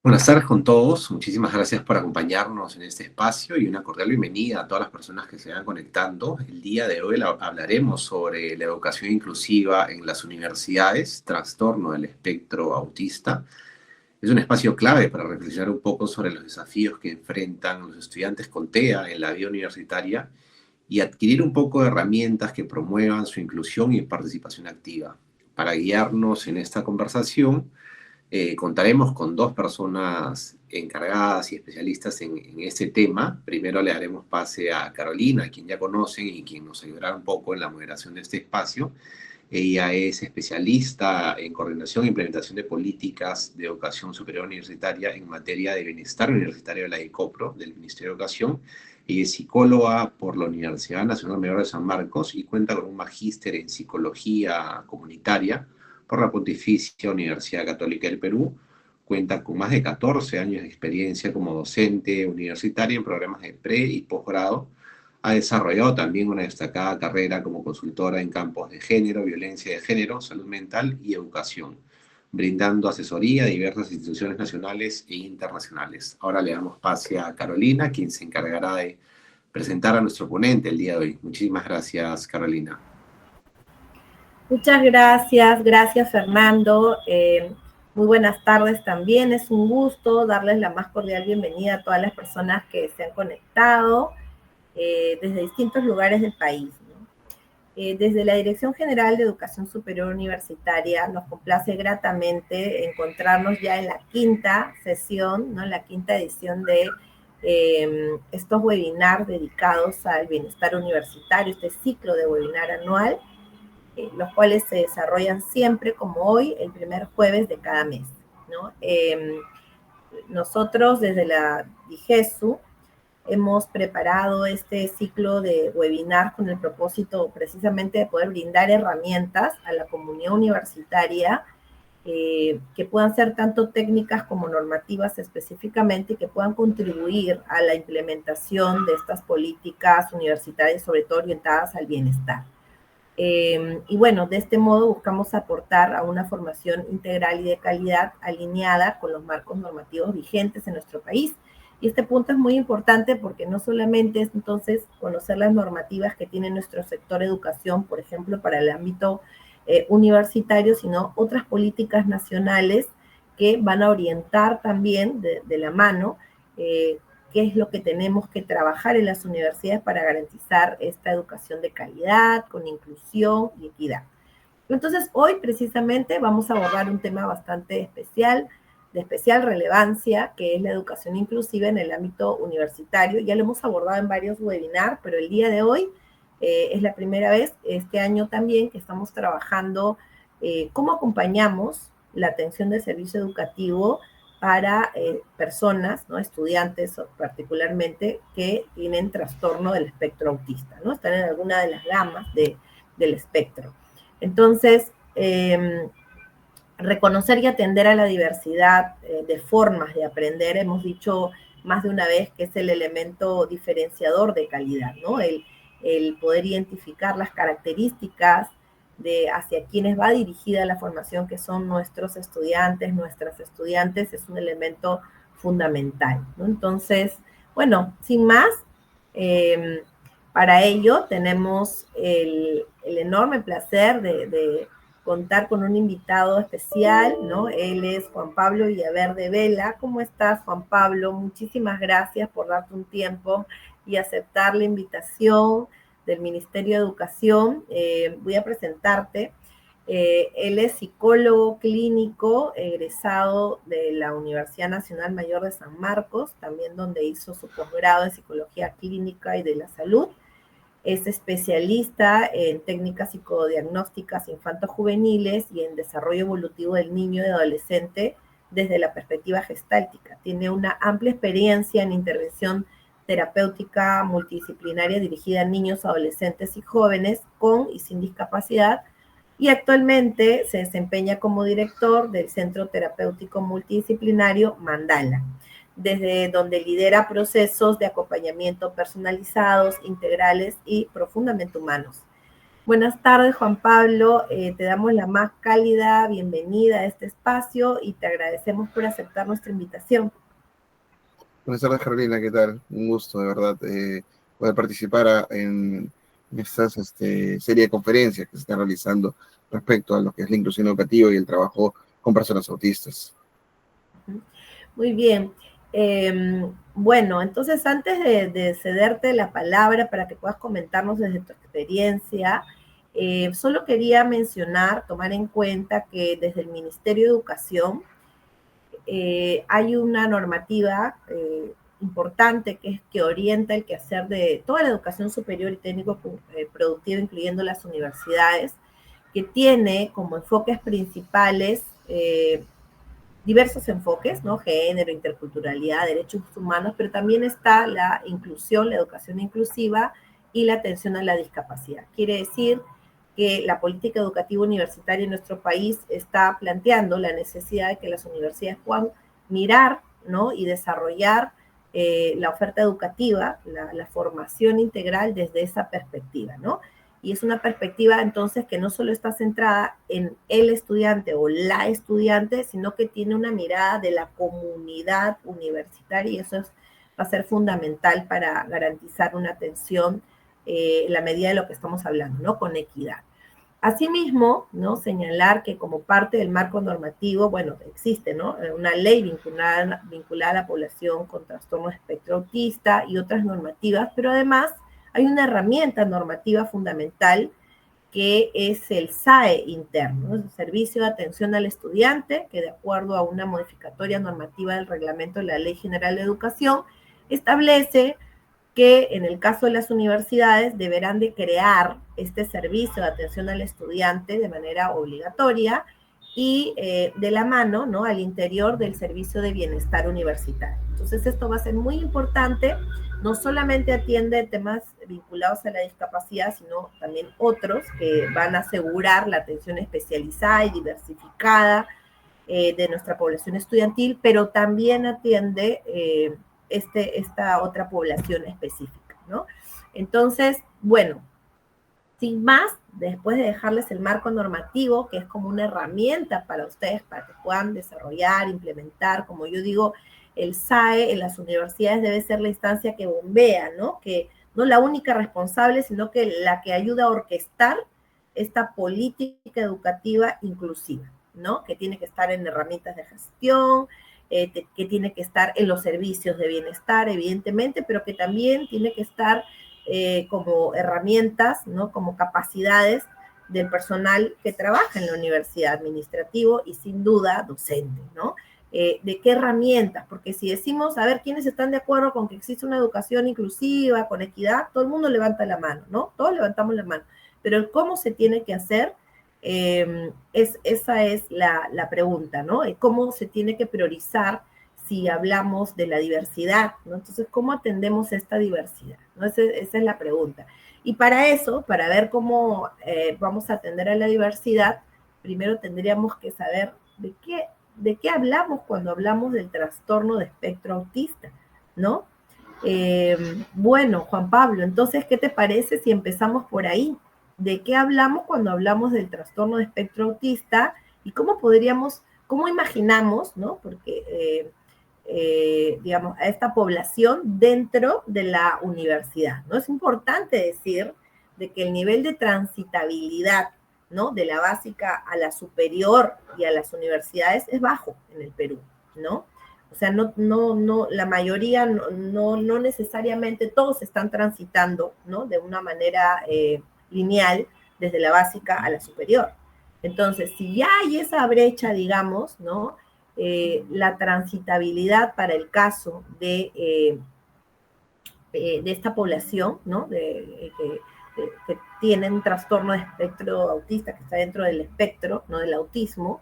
Buenas tardes con todos. Muchísimas gracias por acompañarnos en este espacio y una cordial bienvenida a todas las personas que se van conectando. El día de hoy hablaremos sobre la educación inclusiva en las universidades, trastorno del espectro autista. Es un espacio clave para reflexionar un poco sobre los desafíos que enfrentan los estudiantes con TEA en la vida universitaria y adquirir un poco de herramientas que promuevan su inclusión y participación activa. Para guiarnos en esta conversación, contaremos con dos personas encargadas y especialistas en este tema. Primero le daremos pase a Carolina, a quien ya conocen y quien nos ayudará un poco en la moderación de este espacio. Ella es especialista en coordinación e implementación de políticas de educación superior universitaria en materia de bienestar universitario de la ECOPRO, del Ministerio de Educación. Ella es psicóloga por la Universidad Nacional Mayor de San Marcos y cuenta con un magíster en psicología comunitaria por la Pontificia Universidad Católica del Perú. Cuenta con más de 14 años de experiencia como docente universitaria en programas de pre y posgrado. Ha desarrollado también una destacada carrera como consultora en campos de género, violencia de género, salud mental y educación, brindando asesoría a diversas instituciones nacionales e internacionales. Ahora le damos pase a Carolina, quien se encargará de presentar a nuestro ponente el día de hoy. Muchísimas gracias, Carolina. Muchas gracias, gracias Fernando. Muy buenas tardes también. Es un gusto darles la más cordial bienvenida a todas las personas que se han conectado desde distintos lugares del país, ¿no? Desde la Dirección General de Educación Superior Universitaria nos complace gratamente encontrarnos ya en la quinta sesión, ¿no? La quinta edición de estos webinars dedicados al bienestar universitario, este ciclo de webinar anual, los cuales se desarrollan siempre, como hoy, el primer jueves de cada mes, ¿no? Nosotros desde la DIGESU hemos preparado este ciclo de webinar con el propósito precisamente de poder brindar herramientas a la comunidad universitaria que puedan ser tanto técnicas como normativas específicamente y que puedan contribuir a la implementación de estas políticas universitarias, sobre todo orientadas al bienestar. Y bueno, de este modo buscamos aportar a una formación integral y de calidad alineada con los marcos normativos vigentes en nuestro país. Y este punto es muy importante porque no solamente es entonces conocer las normativas que tiene nuestro sector educación, por ejemplo, para el ámbito universitario, sino otras políticas nacionales que van a orientar también de la mano qué es lo que tenemos que trabajar en las universidades para garantizar esta educación de calidad, con inclusión y equidad. Entonces, hoy precisamente vamos a abordar un tema bastante especial, de especial relevancia, que es la educación inclusiva en el ámbito universitario. Ya lo hemos abordado en varios webinars, pero el día de hoy es la primera vez, este año también, que estamos trabajando cómo acompañamos la atención del servicio educativo para personas, ¿no? Estudiantes particularmente, que tienen trastorno del espectro autista, ¿no? Están en alguna de las gamas del espectro. Entonces, reconocer y atender a la diversidad de formas de aprender, hemos dicho más de una vez que es el elemento diferenciador de calidad, ¿no? El poder identificar las características de hacia quienes va dirigida la formación, que son nuestros estudiantes, nuestras estudiantes, es un elemento fundamental, ¿no? Entonces, bueno, sin más, para ello tenemos el enorme placer de contar con un invitado especial, ¿no? Él es Juan Pablo Villaverde Vela. ¿Cómo estás, Juan Pablo? Muchísimas gracias por darte un tiempo y aceptar la invitación del Ministerio de Educación. Voy a presentarte. Él es psicólogo clínico, egresado de la Universidad Nacional Mayor de San Marcos, también donde hizo su posgrado en Psicología Clínica y de la Salud. Es especialista en técnicas psicodiagnósticas infanto-juveniles y en desarrollo evolutivo del niño y adolescente desde la perspectiva gestáltica. Tiene una amplia experiencia en intervención terapéutica multidisciplinaria dirigida a niños, adolescentes y jóvenes con y sin discapacidad, y actualmente se desempeña como director del Centro Terapéutico Multidisciplinario Mandala, desde donde lidera procesos de acompañamiento personalizados, integrales y profundamente humanos. Buenas tardes, Juan Pablo. Te damos la más cálida bienvenida a este espacio y te agradecemos por aceptar nuestra invitación. Buenas tardes, Carolina, ¿qué tal? Un gusto, de verdad, poder participar en estas serie de conferencias que se están realizando respecto a lo que es la inclusión educativa y el trabajo con personas autistas. Muy bien. Bueno, entonces antes de cederte la palabra para que puedas comentarnos desde tu experiencia, solo quería mencionar, tomar en cuenta que desde el Ministerio de Educación hay una normativa importante que orienta el quehacer de toda la educación superior y técnico productiva, incluyendo las universidades, que tiene como enfoques principales diversos enfoques, ¿no? Género, interculturalidad, derechos humanos, pero también está la inclusión, la educación inclusiva y la atención a la discapacidad. Quiere decir que la política educativa universitaria en nuestro país está planteando la necesidad de que las universidades puedan mirar, ¿no? Y desarrollar la oferta educativa, la formación integral desde esa perspectiva, ¿no? Y es una perspectiva entonces que no solo está centrada en el estudiante o la estudiante, sino que tiene una mirada de la comunidad universitaria y eso va a ser fundamental para garantizar una atención en la medida de lo que estamos hablando, ¿no? Con equidad. Asimismo, ¿no? Señalar que como parte del marco normativo, bueno, existe, ¿no? Una ley vinculada a la población con trastorno de espectro autista y otras normativas, pero además hay una herramienta normativa fundamental que es el SAE interno, el Servicio de Atención al Estudiante, que de acuerdo a una modificatoria normativa del reglamento de la Ley General de Educación, establece que en el caso de las universidades deberán de crear este servicio de atención al estudiante de manera obligatoria y de la mano, ¿no? Al interior del servicio de bienestar universitario. Entonces esto va a ser muy importante, no solamente atiende temas vinculados a la discapacidad, sino también otros que van a asegurar la atención especializada y diversificada de nuestra población estudiantil, pero también atiende esta otra población específica, ¿no? Entonces, bueno, sin más, después de dejarles el marco normativo, que es como una herramienta para ustedes, para que puedan desarrollar, implementar, como yo digo, el SAE en las universidades debe ser la instancia que bombea, ¿no? Que no la única responsable, sino que la que ayuda a orquestar esta política educativa inclusiva, ¿no? Que tiene que estar en herramientas de gestión, que tiene que estar en los servicios de bienestar, evidentemente, pero que también tiene que estar como herramientas, ¿no? Como capacidades del personal que trabaja en la universidad, administrativo y sin duda docente, ¿no? ¿De qué herramientas? Porque si decimos, a ver, ¿quiénes están de acuerdo con que existe una educación inclusiva, con equidad? Todo el mundo levanta la mano, ¿no? Todos levantamos la mano. Pero el cómo se tiene que hacer, esa es la pregunta, ¿no? ¿Cómo se tiene que priorizar si hablamos de la diversidad, ¿no? Entonces, ¿cómo atendemos esta diversidad? ¿No? Esa es la pregunta. Y para eso, para ver cómo vamos a atender a la diversidad, primero tendríamos que saber de qué hablamos cuando hablamos del trastorno de espectro autista, ¿no? Bueno, Juan Pablo, entonces, ¿qué te parece si empezamos por ahí? ¿De qué hablamos cuando hablamos del trastorno de espectro autista y cómo imaginamos, ¿no? Porque digamos, a esta población dentro de la universidad, ¿no? Es importante decir de que el nivel de transitabilidad, ¿no? De la básica a la superior y a las universidades es bajo en el Perú, ¿no? O sea, la mayoría, no necesariamente todos están transitando, ¿no? De una manera lineal desde la básica a la superior. Entonces, si ya hay esa brecha, digamos, ¿no? La transitabilidad para el caso de esta población, ¿no? Que tienen un trastorno de espectro autista, que está dentro del espectro, ¿no? Del autismo,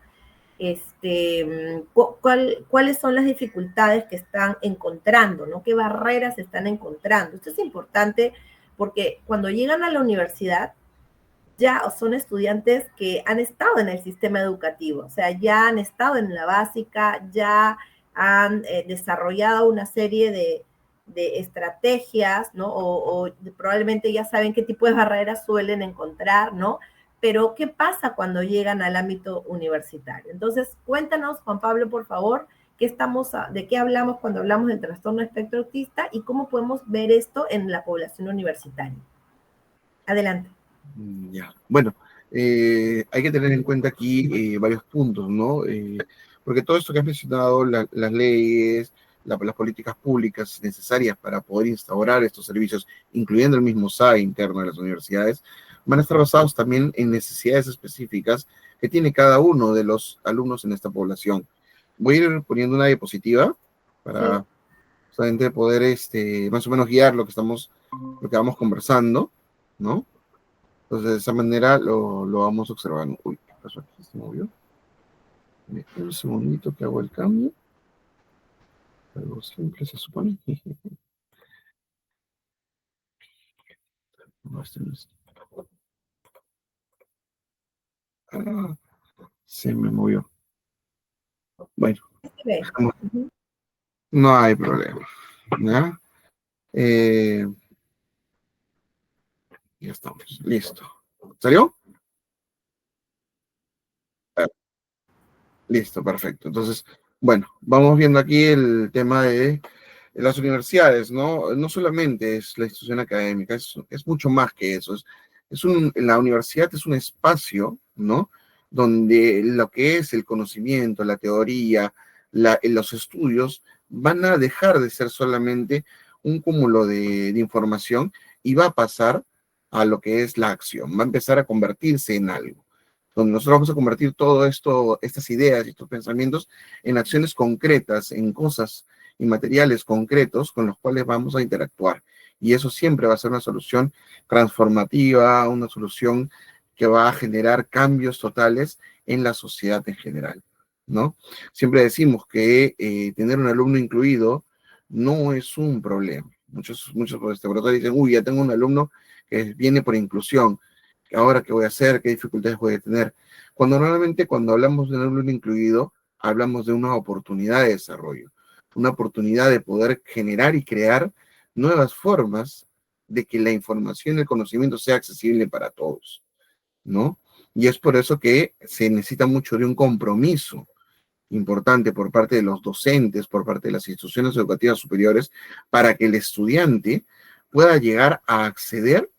¿cuáles son las dificultades que están encontrando, ¿no? ¿Qué barreras están encontrando? Esto es importante porque cuando llegan a la universidad, ya son estudiantes que han estado en el sistema educativo, o sea, ya han estado en la básica, ya han desarrollado una serie de estrategias, ¿no? O probablemente ya saben qué tipo de barreras suelen encontrar, ¿no? Pero ¿qué pasa cuando llegan al ámbito universitario? Entonces, cuéntanos, Juan Pablo, por favor, de qué hablamos cuando hablamos del trastorno de espectro autista y cómo podemos ver esto en la población universitaria. Adelante. Ya, bueno, hay que tener en cuenta aquí varios puntos, ¿no? Porque todo esto que has mencionado, las leyes, las políticas públicas necesarias para poder instaurar estos servicios, incluyendo el mismo SAE interno de las universidades, van a estar basados también en necesidades específicas que tiene cada uno de los alumnos en esta población. Voy a ir poniendo una diapositiva para Sí. justamente poder más o menos guiar lo que vamos conversando, ¿no? Entonces, de esa manera lo vamos observando. Uy, ¿qué pasó aquí? ¿Se movió? Un segundito que hago el cambio. Algo simple se supone. No, no es. Ah, se me movió. Bueno, no hay problema. ¿Ya? Eh, ya estamos. Listo. ¿Salió? Listo, perfecto. Entonces, bueno, vamos viendo aquí el tema de las universidades, ¿no? No solamente es la institución académica, es mucho más que eso. La universidad es un espacio, ¿no? Donde lo que es el conocimiento, la teoría, los estudios van a dejar de ser solamente un cúmulo de información y va a pasar a lo que es la acción, va a empezar a convertirse en algo donde nosotros vamos a convertir todo esto, estas ideas y estos pensamientos en acciones concretas, en cosas y materiales concretos con los cuales vamos a interactuar. Y eso siempre va a ser una solución transformativa, una solución que va a generar cambios totales en la sociedad en general, ¿no? Siempre decimos que tener un alumno incluido no es un problema. Muchos profesores dicen, uy, ya tengo un alumno que viene por inclusión. Ahora qué voy a hacer, qué dificultades voy a tener. Cuando normalmente cuando hablamos de un alumno incluido, hablamos de una oportunidad de desarrollo, una oportunidad de poder generar y crear nuevas formas de que la información y el conocimiento sea accesible para todos, ¿no? Y es por eso que se necesita mucho de un compromiso importante por parte de los docentes, por parte de las instituciones educativas superiores, para que el estudiante pueda llegar a acceder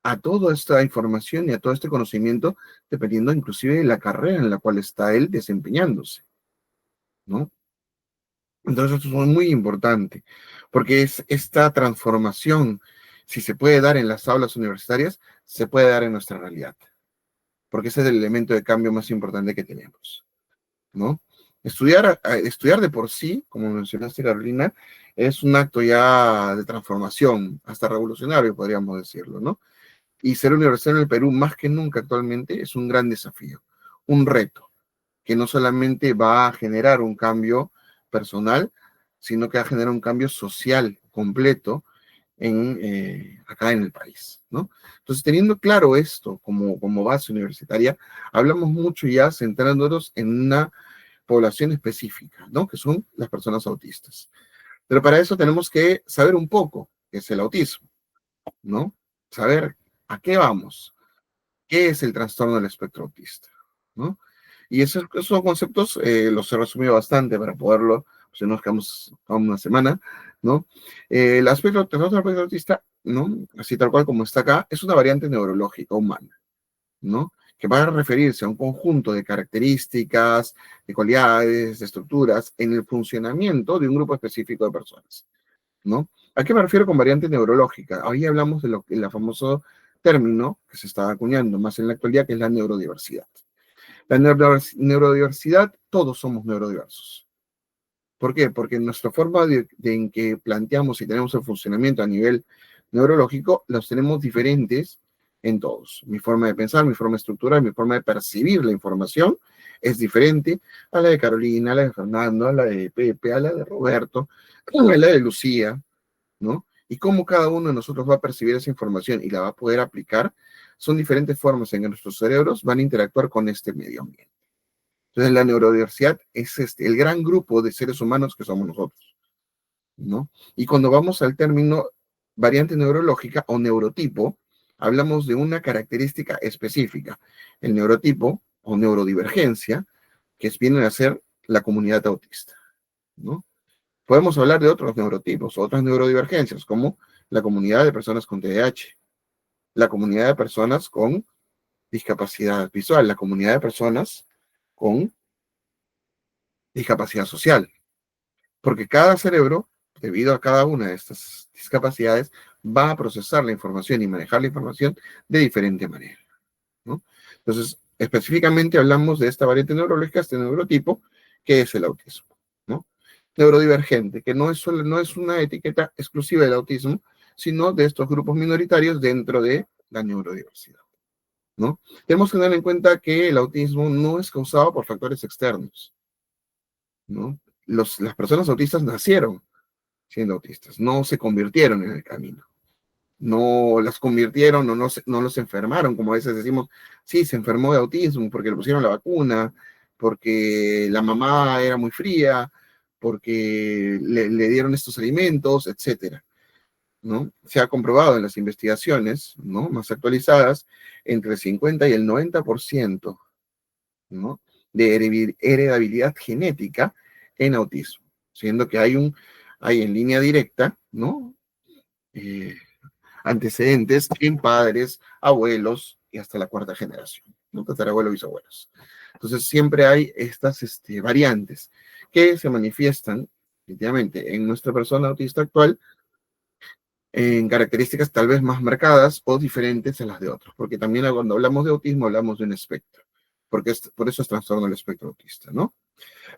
a toda esta información y a todo este conocimiento, dependiendo inclusive de la carrera en la cual está él desempeñándose, ¿no? Entonces esto es muy importante, porque es esta transformación, si se puede dar en las aulas universitarias, se puede dar en nuestra realidad, porque ese es el elemento de cambio más importante que tenemos, ¿no? Estudiar de por sí, como mencionaste, Carolina, es un acto ya de transformación, hasta revolucionario, podríamos decirlo, ¿no? Y ser universitario en el Perú, más que nunca actualmente, es un gran desafío, un reto, que no solamente va a generar un cambio personal, sino que va a generar un cambio social completo acá en el país, ¿no? Entonces, teniendo claro esto como base universitaria, hablamos mucho ya centrándonos en una población específica, ¿no? Que son las personas autistas. Pero para eso tenemos que saber un poco qué es el autismo, ¿no? Saber a qué vamos, qué es el trastorno del espectro autista, ¿no? Y esos son conceptos, los he resumido bastante para poderlo, pues nos quedamos a una semana, ¿no? El trastorno del espectro autista, ¿no? Así tal cual como está acá, es una variante neurológica humana, ¿no? Que va a referirse a un conjunto de características, de cualidades, de estructuras en el funcionamiento de un grupo específico de personas, ¿no? ¿A qué me refiero con variante neurológica? Ahí hablamos de la famoso término que se está acuñando más en la actualidad, que es la neurodiversidad. La neurodiversidad, todos somos neurodiversos. ¿Por qué? Porque nuestra forma en que planteamos y tenemos el funcionamiento a nivel neurológico, los tenemos diferentes en todos. Mi forma de pensar, mi forma estructural, mi forma de percibir la información es diferente a la de Carolina, a la de Fernando, a la de Pepe, a la de Roberto, a la de Lucía, ¿no? Y cómo cada uno de nosotros va a percibir esa información y la va a poder aplicar, son diferentes formas en que nuestros cerebros van a interactuar con este medio ambiente. Entonces, la neurodiversidad es el gran grupo de seres humanos que somos nosotros, ¿no? Y cuando vamos al término variante neurológica o neurotipo, hablamos de una característica específica. El neurotipo o neurodivergencia, viene a ser la comunidad autista, ¿no? Podemos hablar de otros neurotipos, otras neurodivergencias, como la comunidad de personas con TDAH, la comunidad de personas con discapacidad visual, la comunidad de personas con discapacidad social, porque cada cerebro, debido a cada una de estas discapacidades, va a procesar la información y manejar la información de diferente manera, ¿no? Entonces, específicamente hablamos de esta variante neurológica, este neurotipo, que es el autismo, ¿no? Neurodivergente, que no es una etiqueta exclusiva del autismo, sino de estos grupos minoritarios dentro de la neurodiversidad, ¿no? Tenemos que tener en cuenta que el autismo no es causado por factores externos, ¿no? Las personas autistas nacieron siendo autistas, no se convirtieron en el camino, no las convirtieron o no los enfermaron, como a veces decimos, sí, se enfermó de autismo porque le pusieron la vacuna, porque la mamá era muy fría, porque le dieron estos alimentos, etcétera, ¿no? Se ha comprobado en las investigaciones, ¿no?, más actualizadas, entre el 50 y el 90%, ¿no?, de heredabilidad genética en autismo, siendo que hay en línea directa, ¿no?, eh, antecedentes en padres, abuelos y hasta la cuarta generación, ¿no?, tatarabuelos y bisabuelos. Entonces siempre hay estas variantes que se manifiestan definitivamente en nuestra persona autista actual en características tal vez más marcadas o diferentes a las de otros, porque también cuando hablamos de autismo hablamos de un espectro, porque por eso es trastorno del espectro autista, ¿no?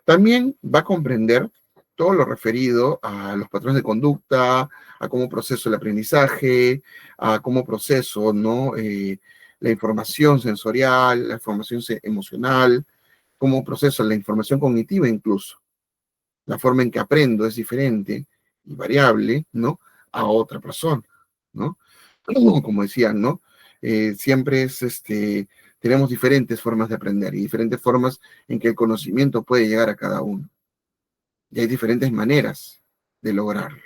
También va a comprender todo lo referido a los patrones de conducta, a cómo proceso el aprendizaje, a cómo proceso, ¿no?, la información sensorial, la información emocional, cómo proceso la información cognitiva incluso. La forma en que aprendo es diferente y variable, ¿no?, a otra persona, ¿no? Como decían, ¿no? Siempre tenemos diferentes formas de aprender y diferentes formas en que el conocimiento puede llegar a cada uno. Y hay diferentes maneras de lograrlo,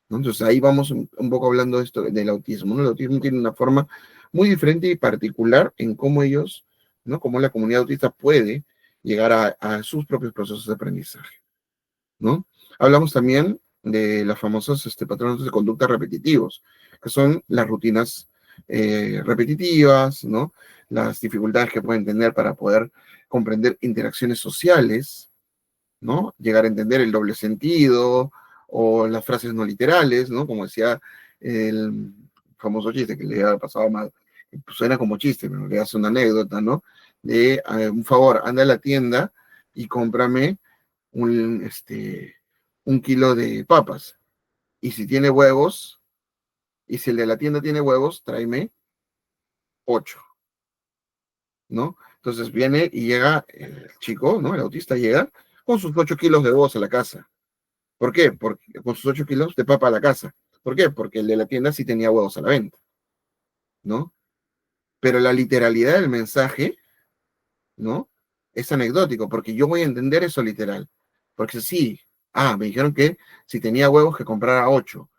¿no? Entonces ahí vamos un poco hablando de esto del autismo, ¿no? El autismo tiene una forma muy diferente y particular en cómo ellos, ¿no?, cómo la comunidad autista puede llegar a sus propios procesos de aprendizaje, ¿no? Hablamos también de los famosos patrones de conducta repetitivos, que son las rutinas repetitivas, ¿no? Las dificultades que pueden tener para poder comprender interacciones sociales, ¿no? Llegar a entender el doble sentido o las frases no literales, ¿no? Como decía el famoso chiste que le había pasado mal, pues suena como chiste, pero le hace una anécdota, ¿no? De, un favor, anda a la tienda y cómprame un, un kilo de papas. Y si tiene huevos, y si el de la tienda tiene huevos, tráeme 8, ¿no? Entonces viene y llega el chico, ¿no? El autista llega con sus 8 kilos de huevos a la casa. ¿Por qué? Porque, con sus 8 kilos de papa a la casa. ¿Por qué? Porque el de la tienda sí tenía huevos a la venta, ¿no? Pero la literalidad del mensaje, ¿no?, es anecdótico, porque yo voy a entender eso literal. Porque sí, me dijeron que si tenía huevos que comprara 8.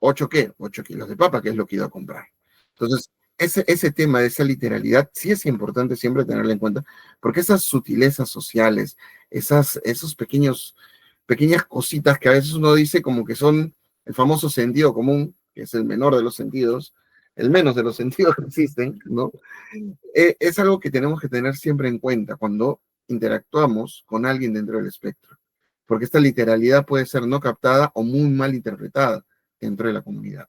¿8 qué? 8 kilos de papa, que es lo que iba a comprar. Entonces, ese tema de esa literalidad sí es importante siempre tenerlo en cuenta, porque esas sutilezas sociales, esos pequeñas cositas que a veces uno dice como que son el famoso sentido común, que es el menor de los sentidos, el menos de los sentidos que existen, ¿no? Es algo que tenemos que tener siempre en cuenta cuando interactuamos con alguien dentro del espectro, porque esta literalidad puede ser no captada o muy mal interpretada dentro de la comunidad,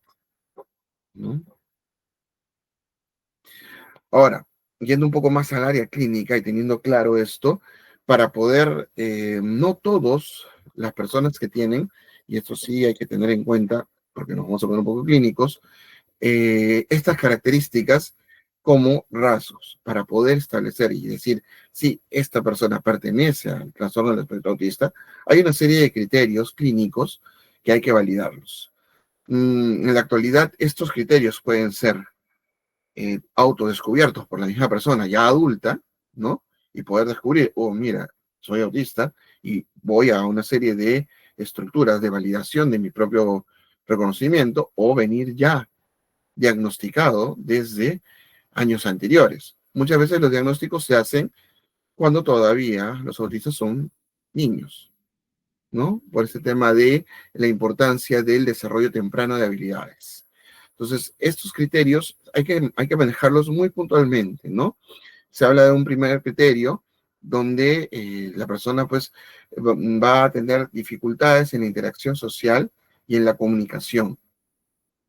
¿no? Ahora, yendo un poco más al área clínica y teniendo claro esto, para poder, no todos las personas que tienen, y esto sí hay que tener en cuenta, porque nos vamos a poner un poco clínicos, estas características como rasgos, para poder establecer y decir si esta persona pertenece al trastorno del espectro autista, hay una serie de criterios clínicos que hay que validarlos. En la actualidad, estos criterios pueden ser autodescubiertos por la misma persona ya adulta, ¿no? Y poder descubrir, oh, mira, soy autista y voy a una serie de estructuras de validación de mi propio reconocimiento o venir ya diagnosticado desde años anteriores. Muchas veces los diagnósticos se hacen cuando todavía los autistas son niños, ¿no? Por este tema de la importancia del desarrollo temprano de habilidades. Entonces, estos criterios hay que manejarlos muy puntualmente, ¿no? Se habla de un primer criterio donde la persona pues va a tener dificultades en la interacción social y en la comunicación,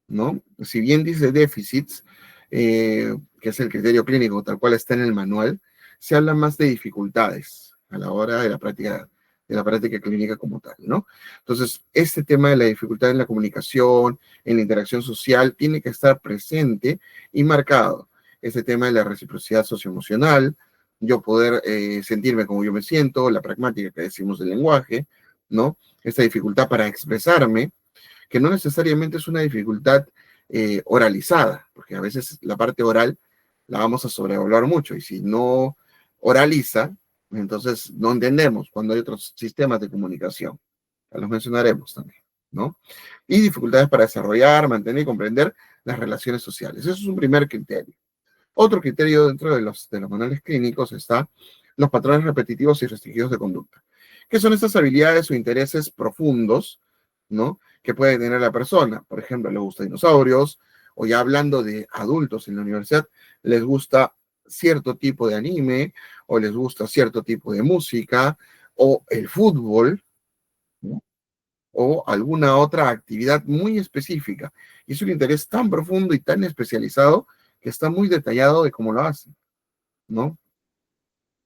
¿no? Si bien dice déficits, que es el criterio clínico tal cual está en el manual, se habla más de dificultades a la hora de la práctica clínica como tal, ¿no? Entonces, este tema de la dificultad en la comunicación, en la interacción social, tiene que estar presente y marcado. Este tema de la reciprocidad socioemocional, yo poder sentirme como yo me siento, la pragmática que decimos del lenguaje, ¿no? Esta dificultad para expresarme, que no necesariamente es una dificultad oralizada, porque a veces la parte oral la vamos a sobrevaluar mucho, y si no oraliza, entonces no entendemos cuando hay otros sistemas de comunicación. Ya los mencionaremos también, ¿no? Y dificultades para desarrollar, mantener y comprender las relaciones sociales. Eso es un primer criterio. Otro criterio dentro de los manuales clínicos está los patrones repetitivos y restringidos de conducta. ¿Qué son estas habilidades o intereses profundos, ¿no? Que puede tener la persona? Por ejemplo, le gusta dinosaurios, o ya hablando de adultos en la universidad, les gusta cierto tipo de anime, o les gusta cierto tipo de música, o el fútbol, ¿no? O alguna otra actividad muy específica. Y es un interés tan profundo y tan especializado que está muy detallado de cómo lo hacen, ¿no?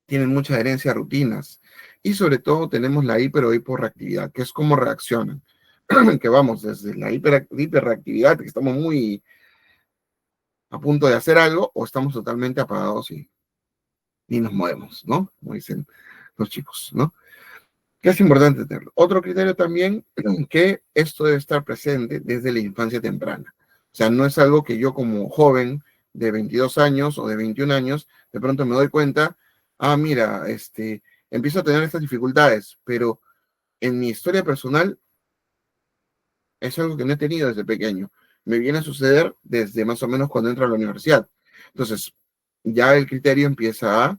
Tienen mucha adherencia a rutinas. Y sobre todo tenemos la hiper o hiporreactividad, que es cómo reaccionan. Que vamos desde la hiperreactividad, que estamos muy a punto de hacer algo, o estamos totalmente apagados y ni nos movemos, ¿no? Como dicen los chicos, ¿no? Que es importante tenerlo. Otro criterio también, que esto debe estar presente desde la infancia temprana. O sea, no es algo que yo como joven de 22 años o de 21 años, de pronto me doy cuenta, mira, empiezo a tener estas dificultades, pero en mi historia personal es algo que no he tenido desde pequeño. Me viene a suceder desde más o menos cuando entro a la universidad. Entonces, ya el criterio empieza a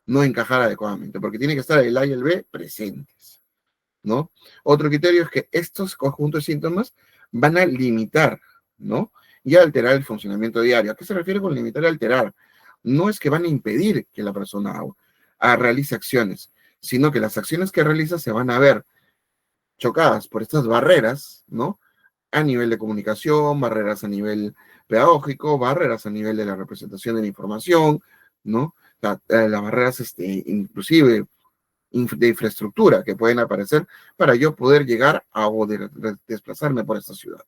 no encajar adecuadamente, porque tiene que estar el A y el B presentes, ¿no? Otro criterio es que estos conjuntos de síntomas van a limitar, ¿no? Y a alterar el funcionamiento diario. ¿A qué se refiere con limitar y alterar? No es que van a impedir que la persona realice acciones, sino que las acciones que realiza se van a ver chocadas por estas barreras, ¿no? A nivel de comunicación, barreras a nivel pedagógico, barreras a nivel de la representación de la información, ¿no? Las barreras, inclusive de infraestructura que pueden aparecer para yo poder llegar a o desplazarme por esta ciudad,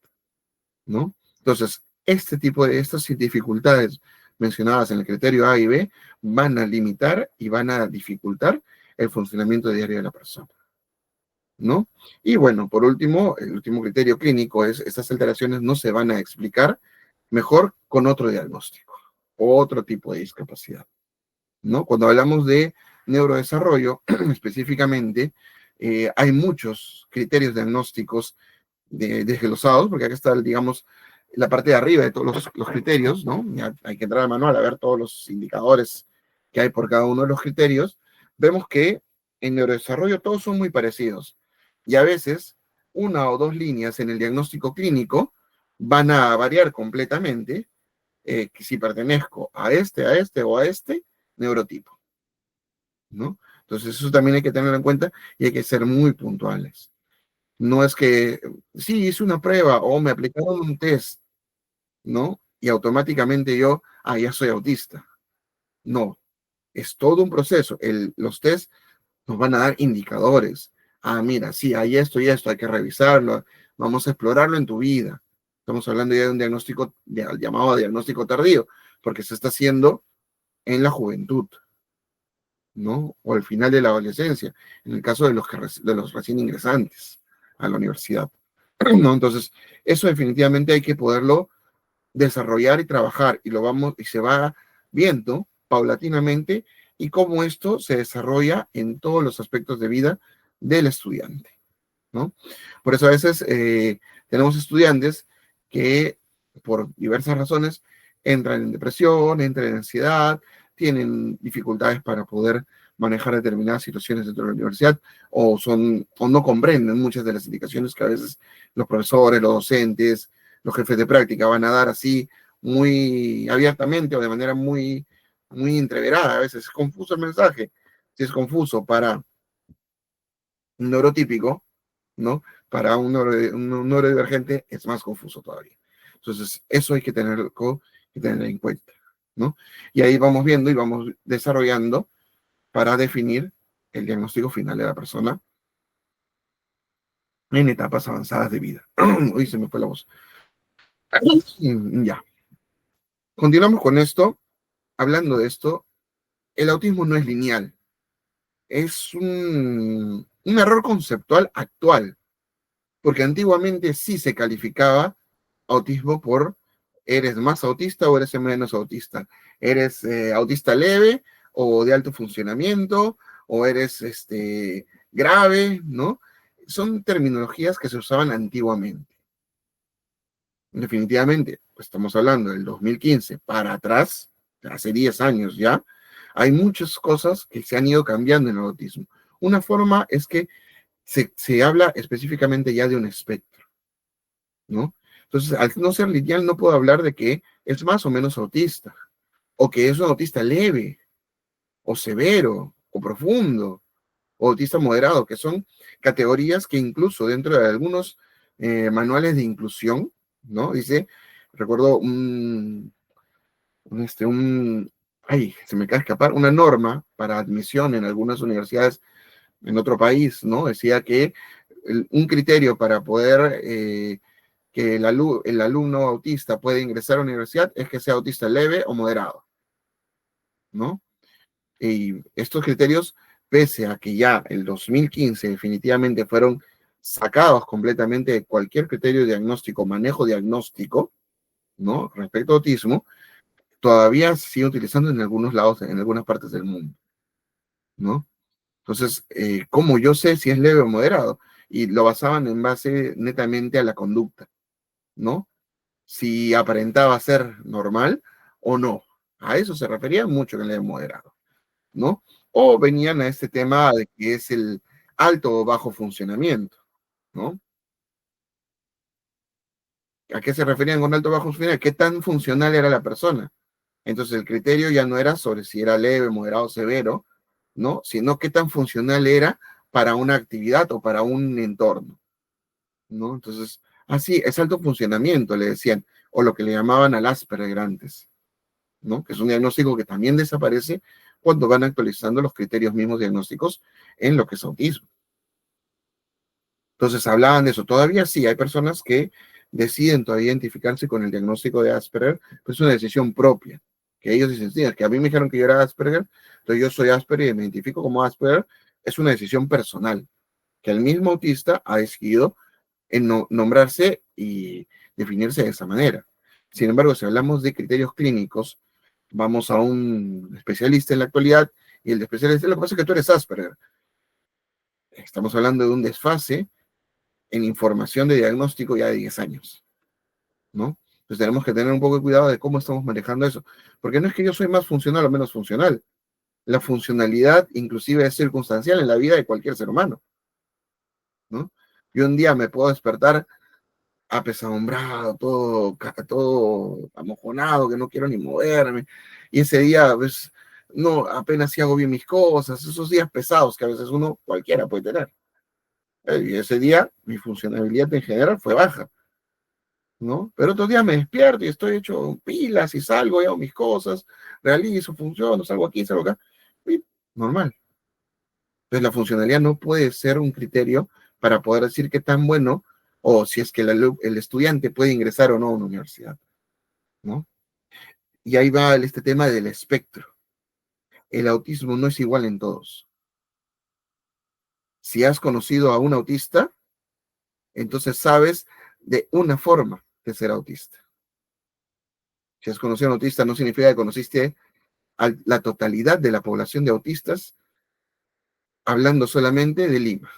¿no? Entonces, este tipo de estas dificultades mencionadas en el criterio A y B van a limitar y van a dificultar el funcionamiento diario de la persona, ¿no? Y bueno, por último, el último criterio clínico es: estas alteraciones no se van a explicar mejor con otro diagnóstico, otro tipo de discapacidad, ¿no? Cuando hablamos de neurodesarrollo, específicamente, hay muchos criterios diagnósticos desglosados, porque acá está, digamos, la parte de arriba de todos los criterios, ¿no? Ya hay que entrar al manual a ver todos los indicadores que hay por cada uno de los criterios. Vemos que en neurodesarrollo todos son muy parecidos, y a veces una o dos líneas en el diagnóstico clínico van a variar completamente, que si pertenezco a este o a este neurotipo, ¿no? Entonces eso también hay que tenerlo en cuenta y hay que ser muy puntuales. No es que, sí, hice una prueba o me aplicaron un test, ¿no? Y automáticamente yo, ya soy autista. No, es todo un proceso. Los test nos van a dar indicadores. Mira, sí, hay esto y esto, hay que revisarlo, vamos a explorarlo en tu vida. Estamos hablando ya de un diagnóstico llamado diagnóstico tardío, porque se está haciendo en la juventud, ¿no? O al final de la adolescencia, en el caso de los recién ingresantes a la universidad, ¿no? Entonces, eso definitivamente hay que poderlo desarrollar y trabajar, y se va viendo paulatinamente y cómo esto se desarrolla en todos los aspectos de vida del estudiante, ¿no? Por eso a veces tenemos estudiantes que por diversas razones entran en depresión, entran en ansiedad, tienen dificultades para poder manejar determinadas situaciones dentro de la universidad o no comprenden muchas de las indicaciones que a veces los profesores, los docentes, los jefes de práctica van a dar así muy abiertamente o de manera muy entreverada. A veces es confuso el mensaje. Si es confuso para un neurotípico, ¿no? Para un neurodivergente es más confuso todavía. Entonces, eso hay que tener en cuenta, ¿no? Y ahí vamos viendo y vamos desarrollando para definir el diagnóstico final de la persona en etapas avanzadas de vida. Uy, se me fue la voz. Ya. Continuamos con esto. Hablando de esto, el autismo no es lineal. Es un error conceptual actual, porque antiguamente sí se calificaba autismo por eres más autista o eres menos autista. Eres autista leve o de alto funcionamiento o eres grave, ¿no? Son terminologías que se usaban antiguamente. Definitivamente, pues estamos hablando del 2015 para atrás, hace 10 años ya, hay muchas cosas que se han ido cambiando en el autismo. Una forma es que se habla específicamente ya de un espectro, ¿no? Entonces, al no ser lineal, no puedo hablar de que es más o menos autista, o que es un autista leve, o severo, o profundo, o autista moderado, que son categorías que incluso dentro de algunos manuales de inclusión, ¿no? Dice, recuerdo ay, se me acaba de escapar, una norma para admisión en algunas universidades en otro país, ¿no? Decía que un criterio para poder que el alumno autista puede ingresar a la universidad es que sea autista leve o moderado, ¿no? Y estos criterios, pese a que ya el 2015 definitivamente fueron sacados completamente de cualquier criterio diagnóstico, manejo diagnóstico, ¿no? Respecto a autismo, todavía se sigue utilizando en algunos lados, en algunas partes del mundo, ¿no? Entonces, ¿cómo yo sé si es leve o moderado? Y lo basaban en base netamente a la conducta, ¿no? Si aparentaba ser normal o no. A eso se refería mucho en el moderado, ¿no? O venían a este tema de que es el alto o bajo funcionamiento, ¿no? ¿A qué se referían con alto o bajo funcionamiento? ¿Qué tan funcional era la persona? Entonces el criterio ya no era sobre si era leve, moderado o severo, ¿no? Sino qué tan funcional era para una actividad o para un entorno, ¿no? Entonces, así, es alto funcionamiento, le decían, o lo que le llamaban al Asperger antes, ¿no? Que es un diagnóstico que también desaparece cuando van actualizando los criterios mismos diagnósticos en lo que es autismo. Entonces hablaban de eso. Todavía sí, hay personas que deciden todavía identificarse con el diagnóstico de Asperger, pero es una decisión propia. Que ellos dicen, sí, es que a mí me dijeron que yo era Asperger, entonces yo soy Asperger y me identifico como Asperger. Es una decisión personal, que el mismo autista ha decidido en nombrarse y definirse de esa manera. Sin embargo, si hablamos de criterios clínicos, vamos a un especialista en la actualidad y el especialista, lo que pasa es que tú eres Asperger. Estamos hablando de un desfase en información de diagnóstico ya de 10 años, ¿no? Entonces tenemos que tener un poco de cuidado de cómo estamos manejando eso, porque no es que yo soy más funcional o menos funcional. La funcionalidad inclusive es circunstancial en la vida de cualquier ser humano, ¿no? Yo un día me puedo despertar apesadumbrado, todo amojonado, que no quiero ni moverme, y ese día, pues, no, apenas si hago bien mis cosas, esos días pesados que a veces uno, cualquiera puede tener. Y ese día mi funcionalidad en general fue baja, ¿no? Pero otros días me despierto y estoy hecho pilas y salgo y hago mis cosas, realizo, funciono, salgo aquí, salgo acá, y normal. Entonces la funcionalidad no puede ser un criterio para poder decir qué tan bueno o si es que el estudiante puede ingresar o no a una universidad, ¿no? Y ahí va este tema del espectro. El autismo no es igual en todos. Si has conocido a un autista, entonces sabes de una forma de ser autista. Si has conocido a un autista, no significa que conociste a la totalidad de la población de autistas hablando solamente de Lima,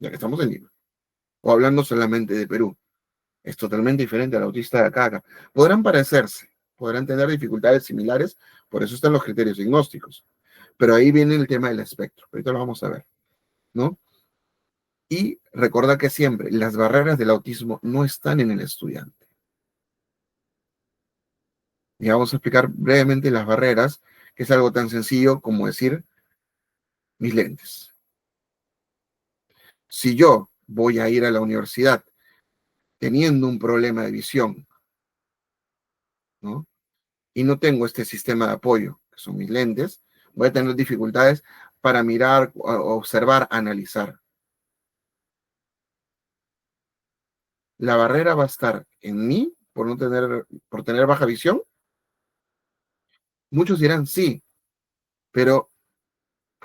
ya que estamos en Lima, o hablando solamente de Perú. Es totalmente diferente al autista de acá. Podrán parecerse, podrán tener dificultades similares, por eso están los criterios diagnósticos. Pero ahí viene el tema del espectro. Ahorita lo vamos a ver, ¿no? Y recordar que siempre las barreras del autismo no están en el estudiante. Y vamos a explicar brevemente las barreras, que es algo tan sencillo como decir mis lentes. Si yo voy a ir a la universidad teniendo un problema de visión, ¿no? Y no tengo este sistema de apoyo, que son mis lentes, voy a tener dificultades para mirar, observar, analizar. La barrera va a estar en mí por tener baja visión. Muchos dirán sí, pero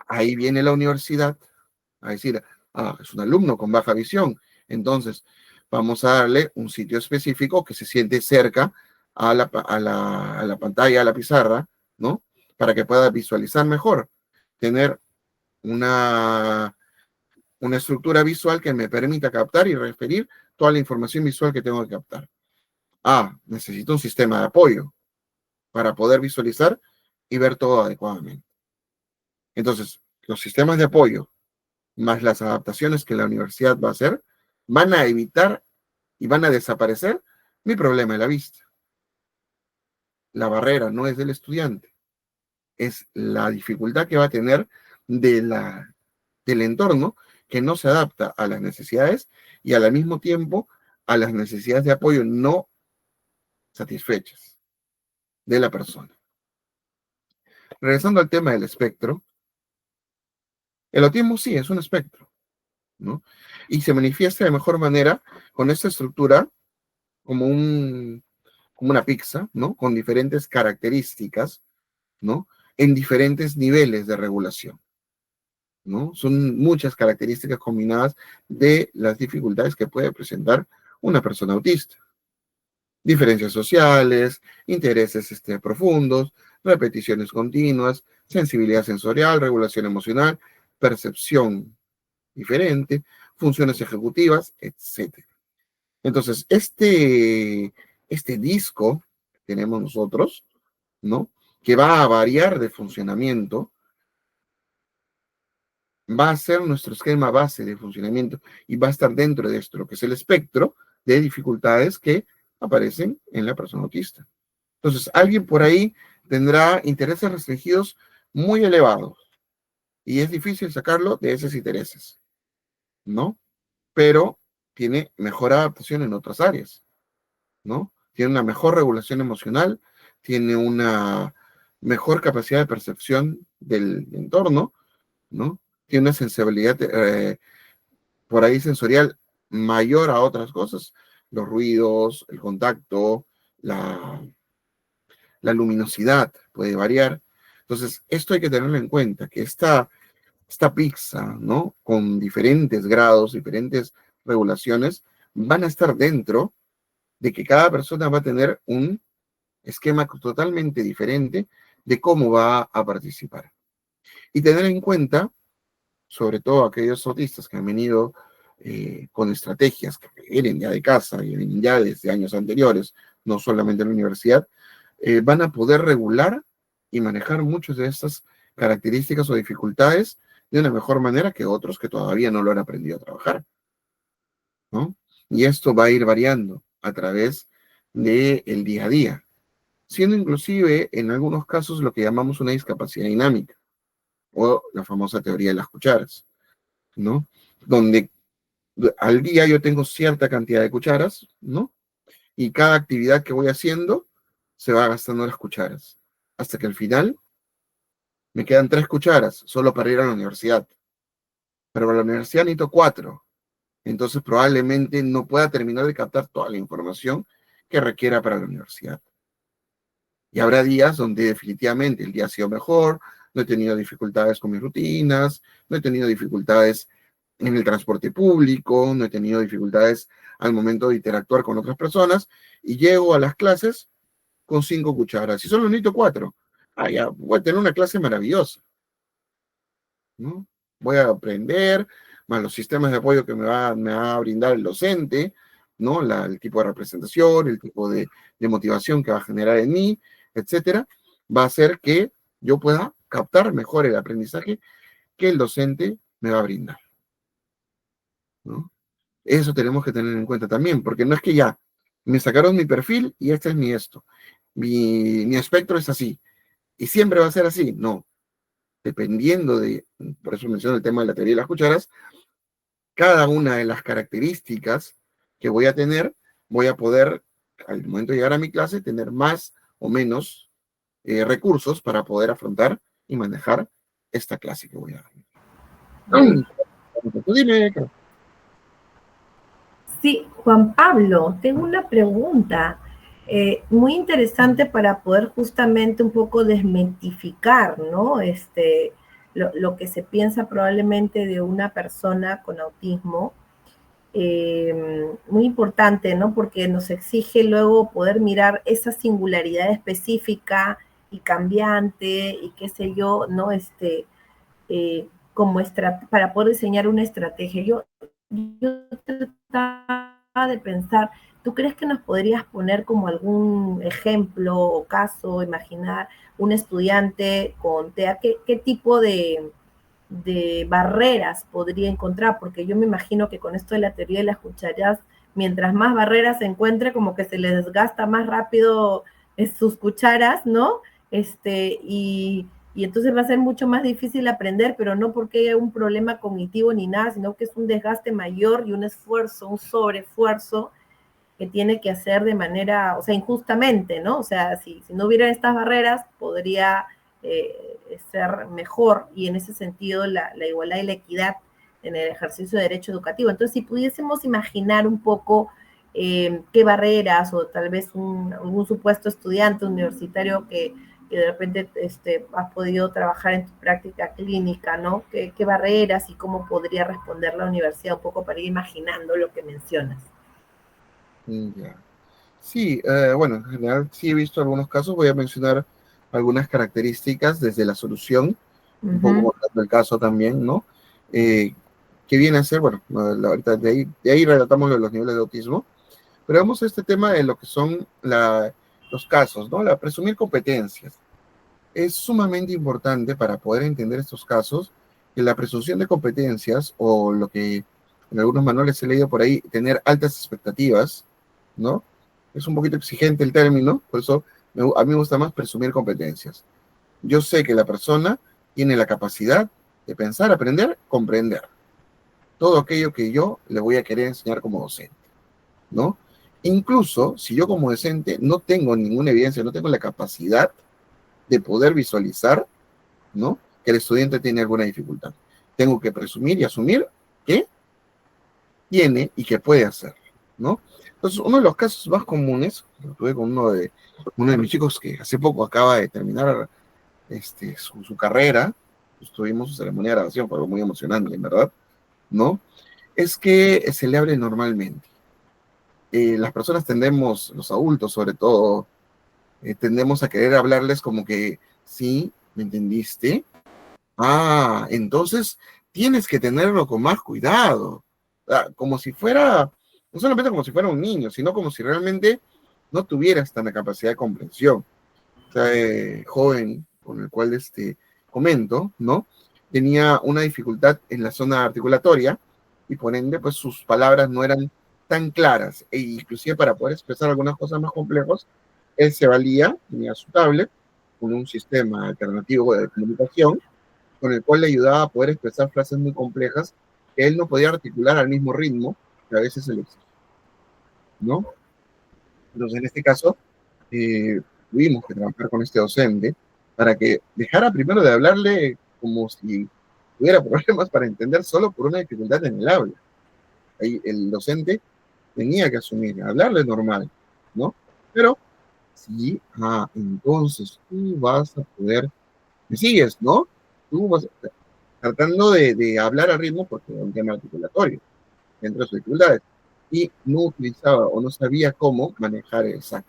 ahí viene la universidad a decir, es un alumno con baja visión, entonces vamos a darle un sitio específico que se siente cerca a la pantalla, a la pizarra, ¿no? Para que pueda visualizar mejor, tener una, una estructura visual que me permita captar y referir toda la información visual que tengo que captar. Necesito un sistema de apoyo para poder visualizar y ver todo adecuadamente. Entonces, los sistemas de apoyo más las adaptaciones que la universidad va a hacer van a evitar y van a desaparecer mi problema de la vista. La barrera no es del estudiante, es la dificultad que va a tener del entorno que no se adapta a las necesidades y al mismo tiempo a las necesidades de apoyo no satisfechas de la persona. Regresando al tema del espectro, el autismo sí es un espectro, ¿no? Y se manifiesta de mejor manera con esta estructura como una pizza, ¿no? Con diferentes características, ¿no? En diferentes niveles de regulación, ¿no? Son muchas características combinadas de las dificultades que puede presentar una persona autista. Diferencias sociales, intereses profundos, repeticiones continuas, sensibilidad sensorial, regulación emocional, percepción diferente, funciones ejecutivas, etc. Entonces, este disco que tenemos nosotros, ¿no? Que va a variar de funcionamiento, va a ser nuestro esquema base de funcionamiento y va a estar dentro de esto, lo que es el espectro de dificultades que aparecen en la persona autista. Entonces, alguien por ahí tendrá intereses restringidos muy elevados y es difícil sacarlo de esos intereses, ¿no? Pero tiene mejor adaptación en otras áreas, ¿no? Tiene una mejor regulación emocional, tiene una mejor capacidad de percepción del entorno, ¿no? Tiene una sensibilidad por ahí sensorial mayor a otras cosas, los ruidos, el contacto, la luminosidad puede variar. Entonces, esto hay que tenerlo en cuenta, que esta pizza, ¿no? Con diferentes grados, diferentes regulaciones, van a estar dentro de que cada persona va a tener un esquema totalmente diferente de cómo va a participar. Y tener en cuenta, sobre todo aquellos autistas que han venido con estrategias que vienen ya de casa y vienen ya desde años anteriores, no solamente en la universidad, van a poder regular y manejar muchas de estas características o dificultades de una mejor manera que otros que todavía no lo han aprendido a trabajar, ¿no? Y esto va a ir variando a través del día a día, siendo inclusive en algunos casos lo que llamamos una discapacidad dinámica o la famosa teoría de las cucharas, ¿no? Donde al día yo tengo cierta cantidad de cucharas, ¿no? Y cada actividad que voy haciendo se va gastando las cucharas, hasta que al final me quedan 3 cucharas solo para ir a la universidad. Pero para la universidad necesito 4. Entonces probablemente no pueda terminar de captar toda la información que requiera para la universidad. Y habrá días donde definitivamente el día ha sido mejor, no he tenido dificultades con mis rutinas, no he tenido dificultades en el transporte público, no he tenido dificultades al momento de interactuar con otras personas y llego a las clases con 5 cucharas y solo necesito 4. Ya, voy a tener una clase maravillosa, ¿no? Voy a aprender, más los sistemas de apoyo que me va a brindar el docente, ¿no? El tipo de representación, el tipo de motivación que va a generar en mí, etcétera, va a hacer que yo pueda captar mejor el aprendizaje que el docente me va a brindar, ¿no? Eso tenemos que tener en cuenta también, porque no es que ya me sacaron mi perfil y este es mi esto. Mi espectro es así. Y siempre va a ser así. No. Dependiendo por eso menciono el tema de la teoría de las cucharas, cada una de las características que voy a tener, voy a poder, al momento de llegar a mi clase, tener más o menos recursos para poder afrontar y manejar esta clase que voy a dar. Tú dime. Sí, Juan Pablo, tengo una pregunta muy interesante para poder justamente un poco desmitificar, ¿no? Lo que se piensa probablemente de una persona con autismo. Muy importante, ¿no? Porque nos exige luego poder mirar esa singularidad específica y cambiante y qué sé yo, ¿no? Como para poder diseñar una estrategia. Yo trataba de pensar, ¿tú crees que nos podrías poner como algún ejemplo o caso, imaginar un estudiante con TEA, qué tipo de barreras podría encontrar? Porque yo me imagino que con esto de la teoría de las cucharas, mientras más barreras se encuentre, como que se les desgasta más rápido sus cucharas, ¿no? Y entonces va a ser mucho más difícil aprender, pero no porque haya un problema cognitivo ni nada, sino que es un desgaste mayor y un esfuerzo, un sobreesfuerzo que tiene que hacer de manera, o sea, injustamente, ¿no? O sea, si no hubieran estas barreras, podría ser mejor, y en ese sentido la igualdad y la equidad en el ejercicio de derecho educativo. Entonces, si pudiésemos imaginar un poco qué barreras, o tal vez algún supuesto estudiante universitario que de repente has podido trabajar en tu práctica clínica, ¿no? ¿Qué barreras y cómo podría responder la universidad, un poco para ir imaginando lo que mencionas? Ya. Sí, bueno, en general sí he visto algunos casos. Voy a mencionar algunas características desde la solución, un poco mostrando el caso también, ¿no? Que viene a ser, bueno, ahorita de ahí relatamos los niveles de autismo, pero vamos a este tema de lo que son los casos, ¿no? La presumir competencias. Es sumamente importante para poder entender estos casos que la presunción de competencias, o lo que en algunos manuales he leído por ahí, tener altas expectativas, ¿no? Es un poquito exigente el término, por eso a mí me gusta más presumir competencias. Yo sé que la persona tiene la capacidad de pensar, aprender, comprender todo aquello que yo le voy a querer enseñar como docente, ¿no? Incluso si yo como docente no tengo ninguna evidencia, no tengo la capacidad de poder visualizar, ¿no? Que el estudiante tiene alguna dificultad. Tengo que presumir y asumir que tiene y que puede hacer, ¿no? Entonces, uno de los casos más comunes, lo tuve con uno de mis chicos que hace poco acaba de terminar su carrera, pues tuvimos su ceremonia de graduación, fue algo muy emocionante, en verdad, ¿no? Es que se le abre normalmente. Las personas tendemos, los adultos sobre todo, tendemos a querer hablarles como que, sí, ¿me entendiste? Ah, entonces tienes que tenerlo con más cuidado. Ah, como si fuera, no solamente como si fuera un niño, sino como si realmente no tuvieras tanta capacidad de comprensión. O sea, joven con el cual comento, ¿no? Tenía una dificultad en la zona articulatoria y por ende, pues sus palabras no eran tan claras. E inclusive para poder expresar algunas cosas más complejas, él se valía, tenía su tablet, con un sistema alternativo de comunicación, con el cual le ayudaba a poder expresar frases muy complejas que él no podía articular al mismo ritmo que a veces se le exige, ¿no? Entonces, en este caso, tuvimos que trabajar con este docente para que dejara primero de hablarle como si tuviera problemas para entender solo por una dificultad en el habla. Ahí el docente tenía que asumir, hablarle normal, ¿no? Pero sí, entonces tú vas a poder, me sigues, ¿no? Tú vas tratando de hablar a ritmo porque era un tema articulatorio, entre sus dificultades, y no utilizaba o no sabía cómo manejar el saco,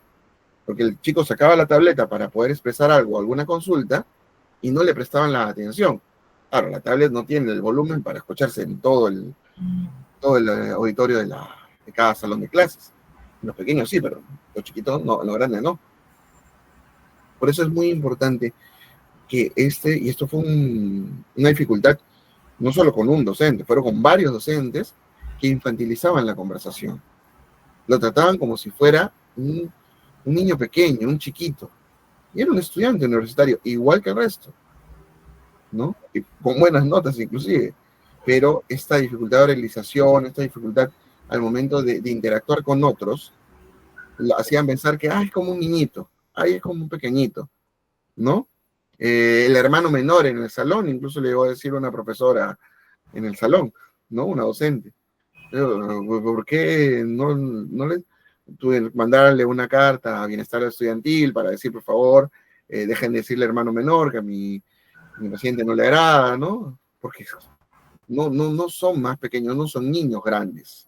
porque el chico sacaba la tableta para poder expresar algo, alguna consulta, y no le prestaban la atención. Claro, la tablet no tiene el volumen para escucharse en todo el auditorio de cada salón de clases. Los pequeños sí, pero los chiquitos no, los grandes no. Por eso es muy importante que y esto fue una dificultad, no solo con un docente, fueron con varios docentes que infantilizaban la conversación. Lo trataban como si fuera un niño pequeño, un chiquito. Y era un estudiante universitario, igual que el resto, ¿no? Y con buenas notas inclusive. Pero esta dificultad de oralización, esta dificultad al momento de interactuar con otros, lo hacían pensar que, es como un niñito, es como un pequeñito, ¿no? El hermano menor en el salón, incluso le llegó a decir una profesora en el salón, ¿no? Una docente. ¿Por qué no le mandarle una carta a Bienestar Estudiantil para decir, por favor, dejen de decirle hermano menor, que a mi paciente no le agrada, ¿no? Porque no son más pequeños, no son niños grandes.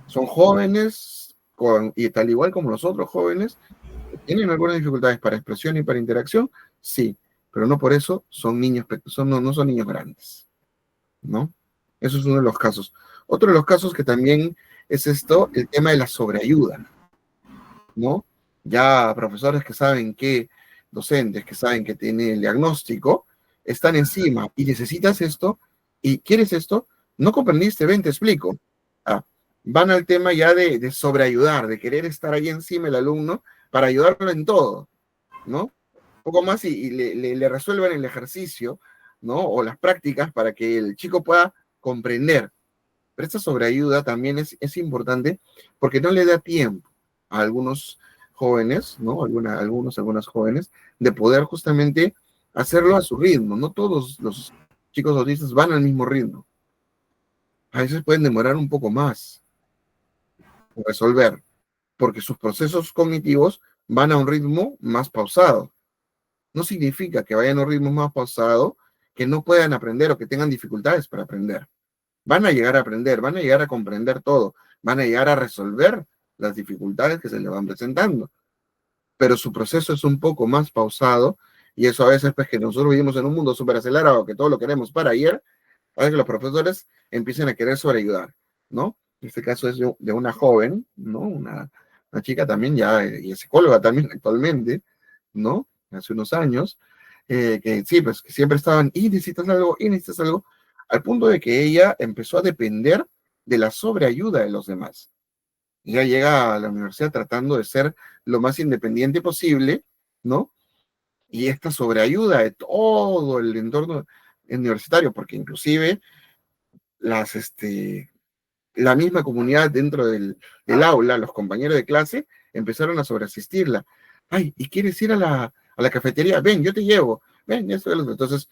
Son jóvenes, y tal igual como los otros jóvenes, ¿tienen algunas dificultades para expresión y para interacción? Sí, pero no por eso son niños, no son niños grandes, ¿no? Eso es uno de los casos. Otro de los casos que también es el tema de la sobreayuda, ¿no? Ya profesores que saben docentes que saben que tiene el diagnóstico, están encima y necesitas esto y quieres esto, no comprendiste, ven, te explico. Van al tema ya de sobreayudar, de querer estar ahí encima el alumno para ayudarlo en todo, ¿no? Un poco más y le resuelven el ejercicio, ¿no? O las prácticas para que el chico pueda comprender. Pero esta sobreayuda también es importante porque no le da tiempo a algunos jóvenes, ¿no? Algunas jóvenes, de poder justamente hacerlo a su ritmo. No todos los chicos autistas van al mismo ritmo. A veces pueden demorar un poco más en resolver, porque sus procesos cognitivos van a un ritmo más pausado. No significa que vayan a un ritmo más pausado que no puedan aprender o que tengan dificultades para aprender. Van a llegar a aprender, van a llegar a comprender todo, van a llegar a resolver las dificultades que se les van presentando. Pero su proceso es un poco más pausado y eso a veces, pues, que nosotros vivimos en un mundo súper acelerado, que todo lo queremos para ayer, a veces que los profesores empiezan a querer sobreayudar, ¿no? En este caso es de una joven, ¿no? Una chica también ya, y es psicóloga también actualmente, ¿no? Hace unos años, que sí, pues que siempre estaban, y necesitas algo, al punto de que ella empezó a depender de la sobreayuda de los demás. Ella llega a la universidad tratando de ser lo más independiente posible, ¿no? Y esta sobreayuda de todo el entorno universitario, porque inclusive la misma comunidad dentro del aula, los compañeros de clase, empezaron a sobreasistirla. Ay, ¿y quieres ir a la cafetería? Ven, yo te llevo. Ven, esto. Entonces,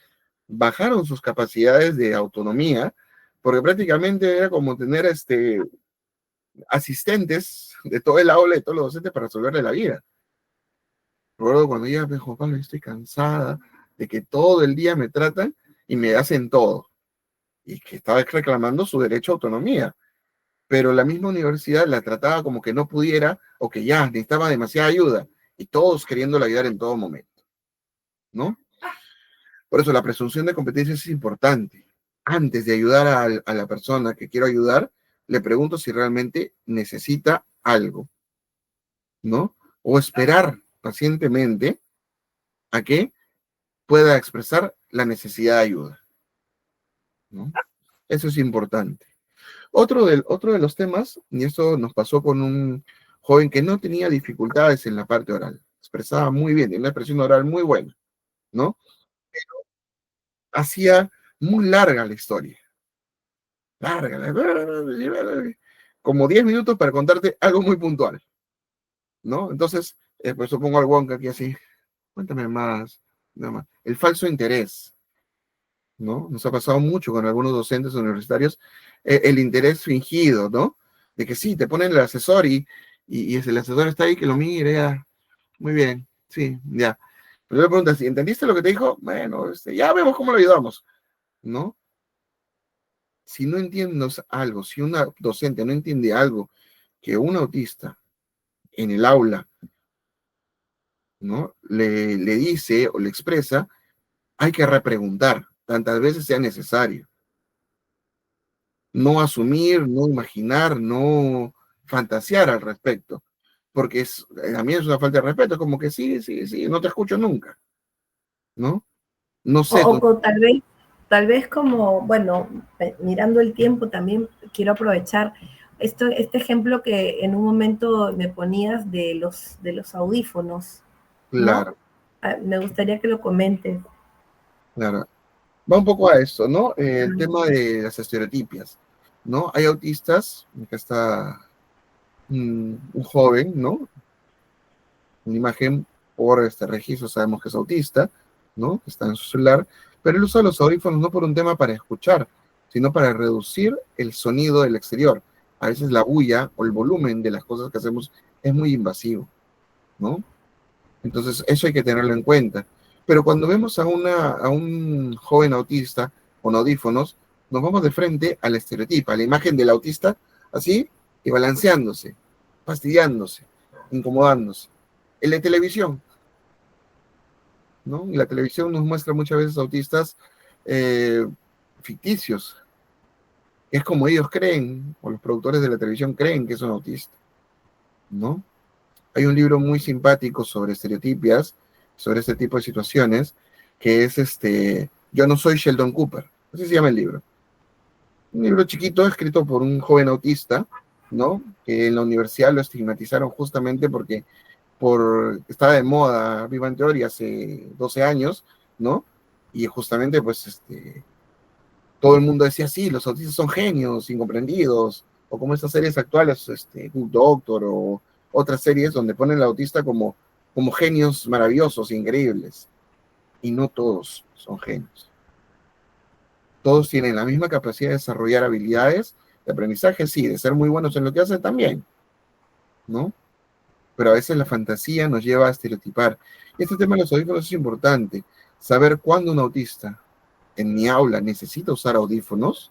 bajaron sus capacidades de autonomía, porque prácticamente era como tener asistentes de todo el aula, de todos los docentes para resolverle la vida. Recuerdo cuando ella me dijo, Pablo, estoy cansada de que todo el día me tratan y me hacen todo. Y que estaba reclamando su derecho a autonomía. Pero la misma universidad la trataba como que no pudiera o que ya necesitaba demasiada ayuda. Y todos queriéndola ayudar en todo momento, ¿no? Por eso la presunción de competencia es importante. Antes de ayudar a la persona que quiero ayudar, le pregunto si realmente necesita algo, ¿no? O esperar pacientemente a que pueda expresar la necesidad de ayuda, ¿no? Eso es importante. Otro de los temas, y esto nos pasó con un joven que no tenía dificultades en la parte oral, expresaba muy bien, tenía una expresión oral muy buena, ¿no? Hacía muy larga la historia, como 10 minutos para contarte algo muy puntual, ¿no? Entonces, pues yo pongo al Wonka aquí así, cuéntame más, nada más. El falso interés, ¿no? Nos ha pasado mucho con algunos docentes universitarios, el interés fingido, ¿no? De que sí, te ponen el asesor y el asesor está ahí que lo mire, ya, muy bien, sí, ya. Pero le preguntas, ¿entendiste lo que te dijo? Bueno, ya vemos cómo lo ayudamos, ¿no? Si no entiendes algo, si una docente no entiende algo que un autista en el aula, ¿no? Le dice o le expresa, hay que repreguntar, tantas veces sea necesario. No asumir, no imaginar, no fantasear al respecto, porque a mí es una falta de respeto, es como que sí, sí, sí, no te escucho nunca, ¿no? No sé, Tal vez como, bueno, mirando el tiempo también quiero aprovechar este ejemplo que en un momento me ponías de los audífonos, ¿no? claro, Me gustaría que lo comentes. claro. Va un poco a esto, ¿no? El tema de las estereotipias, ¿no? Hay autistas, acá está un joven, ¿no? Una imagen por este registro, sabemos que es autista, ¿no? Que está en su celular, pero él usa los audífonos no por un tema para escuchar, sino para reducir el sonido del exterior. A veces la bulla o el volumen de las cosas que hacemos es muy invasivo, ¿no? Entonces, eso hay que tenerlo en cuenta. Pero cuando vemos a un joven autista con audífonos, nos vamos de frente a la estereotipa, a la imagen del autista, así, y balanceándose, fastidiándose, incomodándose. En la televisión, ¿no? Y la televisión nos muestra muchas veces autistas eh, ficticios. Es como ellos creen, o los productores de la televisión creen que es un autista, ¿no? Hay un libro muy simpático sobre estereotipias, sobre este tipo de situaciones, que es Yo no soy Sheldon Cooper. Así se llama el libro. Un libro chiquito escrito por un joven autista, ¿no? Que en la universidad lo estigmatizaron justamente porque estaba de moda Viva en Teoría hace 12 años, ¿no? Y justamente, pues, todo el mundo decía, sí, los autistas son genios, incomprendidos, o como estas series actuales, Good Doctor, o otras series donde ponen al autista como genios maravillosos, increíbles. Y no todos son genios. Todos tienen la misma capacidad de desarrollar habilidades de aprendizaje, sí, de ser muy buenos en lo que hacen también, ¿no? Pero a veces la fantasía nos lleva a estereotipar. Y este tema de los audífonos es importante. Saber cuándo un autista en mi aula necesita usar audífonos,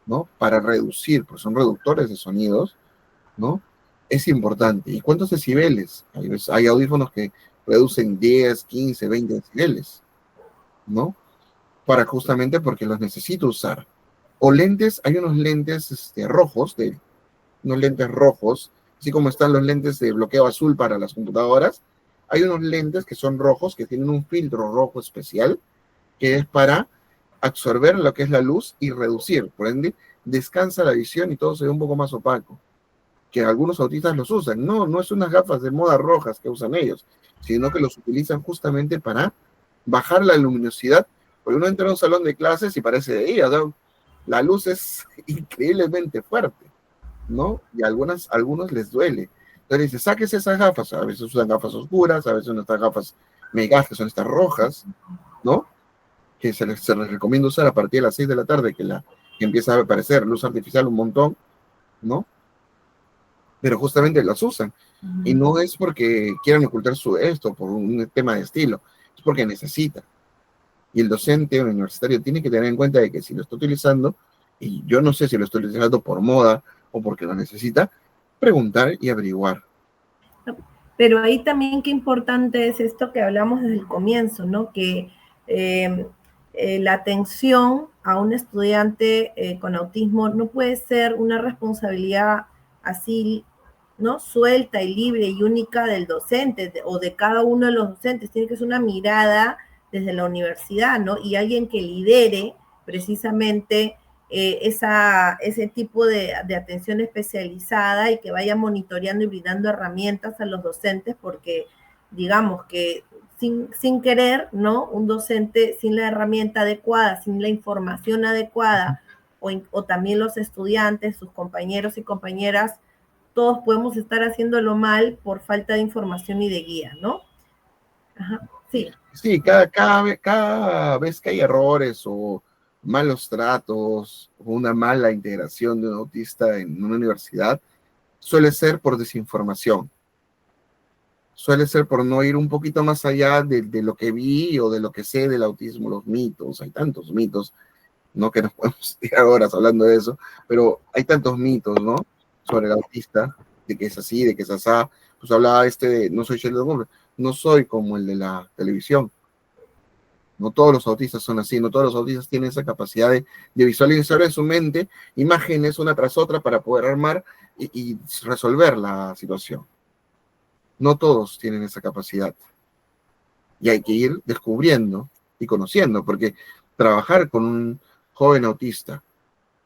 ¿no? Para reducir, pues son reductores de sonidos, ¿no? Es importante. ¿Y cuántos decibeles? Hay audífonos que reducen 10, 15, 20 decibeles, ¿no? Para justamente porque los necesito usar. O lentes, hay unos lentes rojos, unos lentes rojos, así como están los lentes de bloqueo azul para las computadoras, hay unos lentes que son rojos, que tienen un filtro rojo especial, que es para absorber lo que es la luz y reducir. Por ende, descansa la visión y todo se ve un poco más opaco. Que algunos autistas los usan. No, no es unas gafas de moda rojas que usan ellos, sino que los utilizan justamente para bajar la luminosidad. Porque uno entra a un salón de clases y parece de día, ¿no? La luz es increíblemente fuerte, ¿no? Y a algunos les duele. Entonces dice, sáquese esas gafas. A veces usan gafas oscuras, a veces usan estas gafas megas, que son estas rojas, ¿no? Que se les recomienda usar a partir de las 6 de la tarde, que empieza a aparecer luz artificial un montón, ¿no? Pero justamente las usan. Y no es porque quieran ocultar esto, por un tema de estilo, es porque necesita. Y el docente o el universitario tiene que tener en cuenta de que si lo está utilizando, y yo no sé si lo estoy utilizando por moda o porque lo necesita, preguntar y averiguar. Pero ahí también qué importante es esto que hablamos desde el comienzo, ¿no? Que la atención a un estudiante con autismo no puede ser una responsabilidad así, ¿no? Suelta y libre y única del docente o de cada uno de los docentes. Tiene que ser una mirada desde la universidad, ¿no? Y alguien que lidere precisamente ese tipo de atención especializada y que vaya monitoreando y brindando herramientas a los docentes, porque digamos que sin querer, ¿no? Un docente sin la herramienta adecuada, sin la información adecuada, o también los estudiantes, sus compañeros y compañeras, todos podemos estar haciéndolo mal por falta de información y de guía, ¿no? Ajá, sí. Sí, cada vez que hay errores o malos tratos o una mala integración de un autista en una universidad, suele ser por desinformación, suele ser por no ir un poquito más allá de lo que vi o de lo que sé del autismo, los mitos. Hay tantos mitos, no que nos podemos tirar horas hablando de eso, pero hay tantos mitos, ¿no? Sobre el autista, de que es así, de que es asá. Pues hablaba de no soy Sheldon Cooper, no soy como el de la televisión, No todos los autistas son así, no todos los autistas tienen esa capacidad de visualizar en su mente imágenes una tras otra para poder armar y resolver la situación. No todos tienen esa capacidad. Y hay que ir descubriendo y conociendo, porque trabajar con un joven autista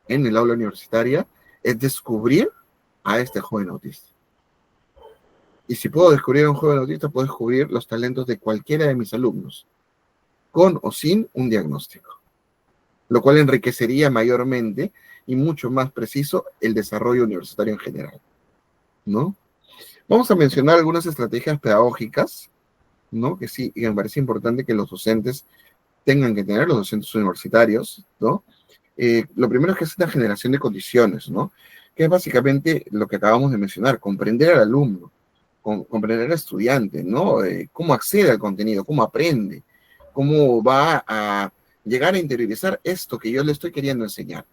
en el aula universitaria es descubrir a este joven autista. Y si puedo descubrir a un joven autista, puedo descubrir los talentos de cualquiera de mis alumnos, con o sin un diagnóstico, lo cual enriquecería mayormente y mucho más preciso el desarrollo universitario en general, ¿no? Vamos a mencionar algunas estrategias pedagógicas, ¿no? Que sí, que me parece importante que los docentes tengan que tener, los docentes universitarios, ¿no? Lo primero es que es una generación de condiciones, ¿no? Que es básicamente lo que acabamos de mencionar, comprender al alumno, comprender al estudiante, ¿no? Cómo accede al contenido, cómo aprende, cómo va a llegar a interiorizar esto que yo le estoy queriendo enseñar,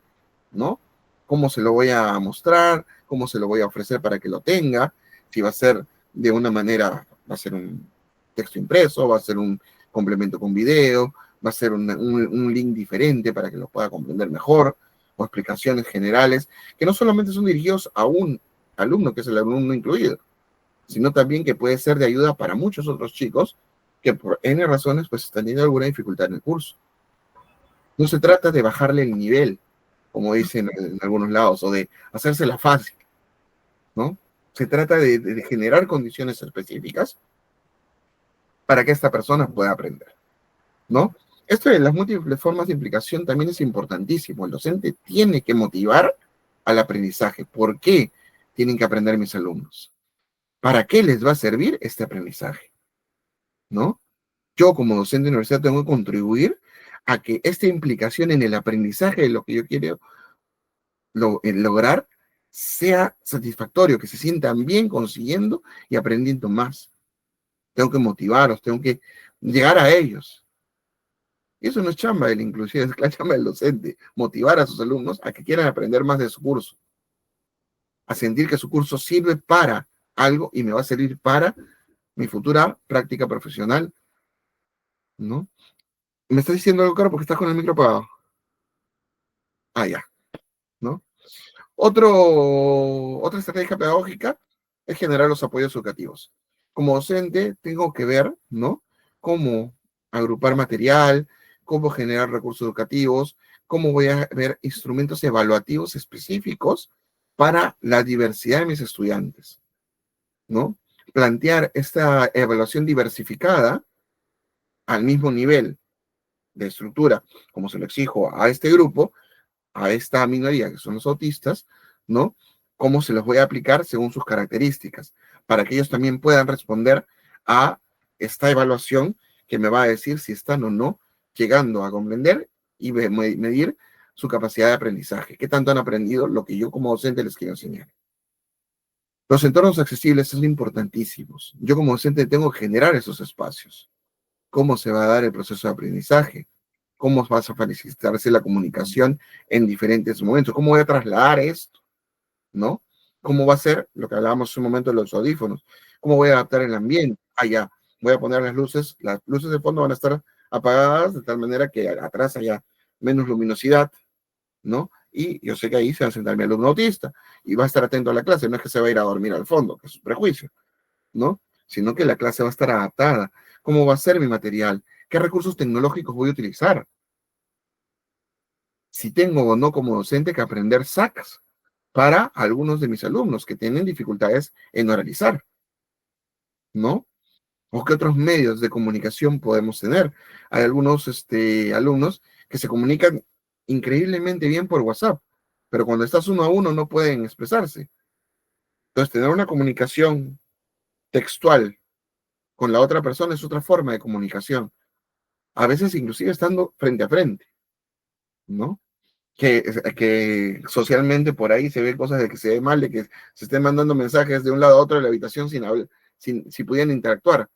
¿no? Cómo se lo voy a mostrar, cómo se lo voy a ofrecer para que lo tenga, si va a ser de una manera, va a ser un texto impreso, va a ser un complemento con video, va a ser un link diferente para que lo pueda comprender mejor, o explicaciones generales, que no solamente son dirigidos a un alumno, que es el alumno incluido, sino también que puede ser de ayuda para muchos otros chicos que por N razones pues están teniendo alguna dificultad en el curso. No se trata de bajarle el nivel, como dicen en algunos lados, o de hacérsela fácil, ¿no? Se trata de generar condiciones específicas para que esta persona pueda aprender, ¿no? Esto de las múltiples formas de implicación también es importantísimo. El docente tiene que motivar al aprendizaje. ¿Por qué tienen que aprender mis alumnos? ¿Para qué les va a servir este aprendizaje? ¿No? Yo como docente de universidad tengo que contribuir a que esta implicación en el aprendizaje de lo que yo quiero lograr sea satisfactorio, que se sientan bien consiguiendo y aprendiendo más. Tengo que motivarlos, tengo que llegar a ellos. Y eso no es chamba de la inclusión, es la chamba del docente, motivar a sus alumnos a que quieran aprender más de su curso, a sentir que su curso sirve para algo y me va a servir para mi futura práctica profesional, ¿no? ¿Me estás diciendo algo, Caro, porque estás con el micro apagado? Ah, ya, ¿no? Otra estrategia pedagógica es generar los apoyos educativos. Como docente, tengo que ver, ¿no? Cómo agrupar material, cómo generar recursos educativos, cómo voy a ver instrumentos evaluativos específicos para la diversidad de mis estudiantes, ¿no? Plantear esta evaluación diversificada al mismo nivel de estructura, como se lo exijo a este grupo, a esta minoría que son los autistas, ¿no? Cómo se los voy a aplicar según sus características, para que ellos también puedan responder a esta evaluación que me va a decir si están o no llegando a comprender y medir su capacidad de aprendizaje, qué tanto han aprendido lo que yo como docente les quiero enseñar. Los entornos accesibles son importantísimos. Yo como docente tengo que generar esos espacios. ¿Cómo se va a dar el proceso de aprendizaje? ¿Cómo vas a facilitarse la comunicación en diferentes momentos? ¿Cómo voy a trasladar esto? ¿No? ¿Cómo va a ser lo que hablábamos hace un momento de los audífonos? ¿Cómo voy a adaptar el ambiente? Ah, ya, voy a poner las luces de fondo van a estar apagadas de tal manera que atrás haya menos luminosidad, ¿no? Y yo sé que ahí se va a sentar mi alumno autista y va a estar atento a la clase, no es que se va a ir a dormir al fondo, que es un prejuicio, ¿no? Sino que la clase va a estar adaptada. ¿Cómo va a ser mi material? ¿Qué recursos tecnológicos voy a utilizar? Si tengo o no como docente que aprender SACs para algunos de mis alumnos que tienen dificultades en oralizar, ¿no? ¿O qué otros medios de comunicación podemos tener? Hay algunos alumnos que se comunican increíblemente bien por WhatsApp, pero cuando estás uno a uno no pueden expresarse. Entonces, tener una comunicación textual con la otra persona es otra forma de comunicación, a veces inclusive estando frente a frente, ¿no? Que socialmente por ahí se ve cosas de que se ve mal, de que se estén mandando mensajes de un lado a otro de la habitación si pudieran interactuar,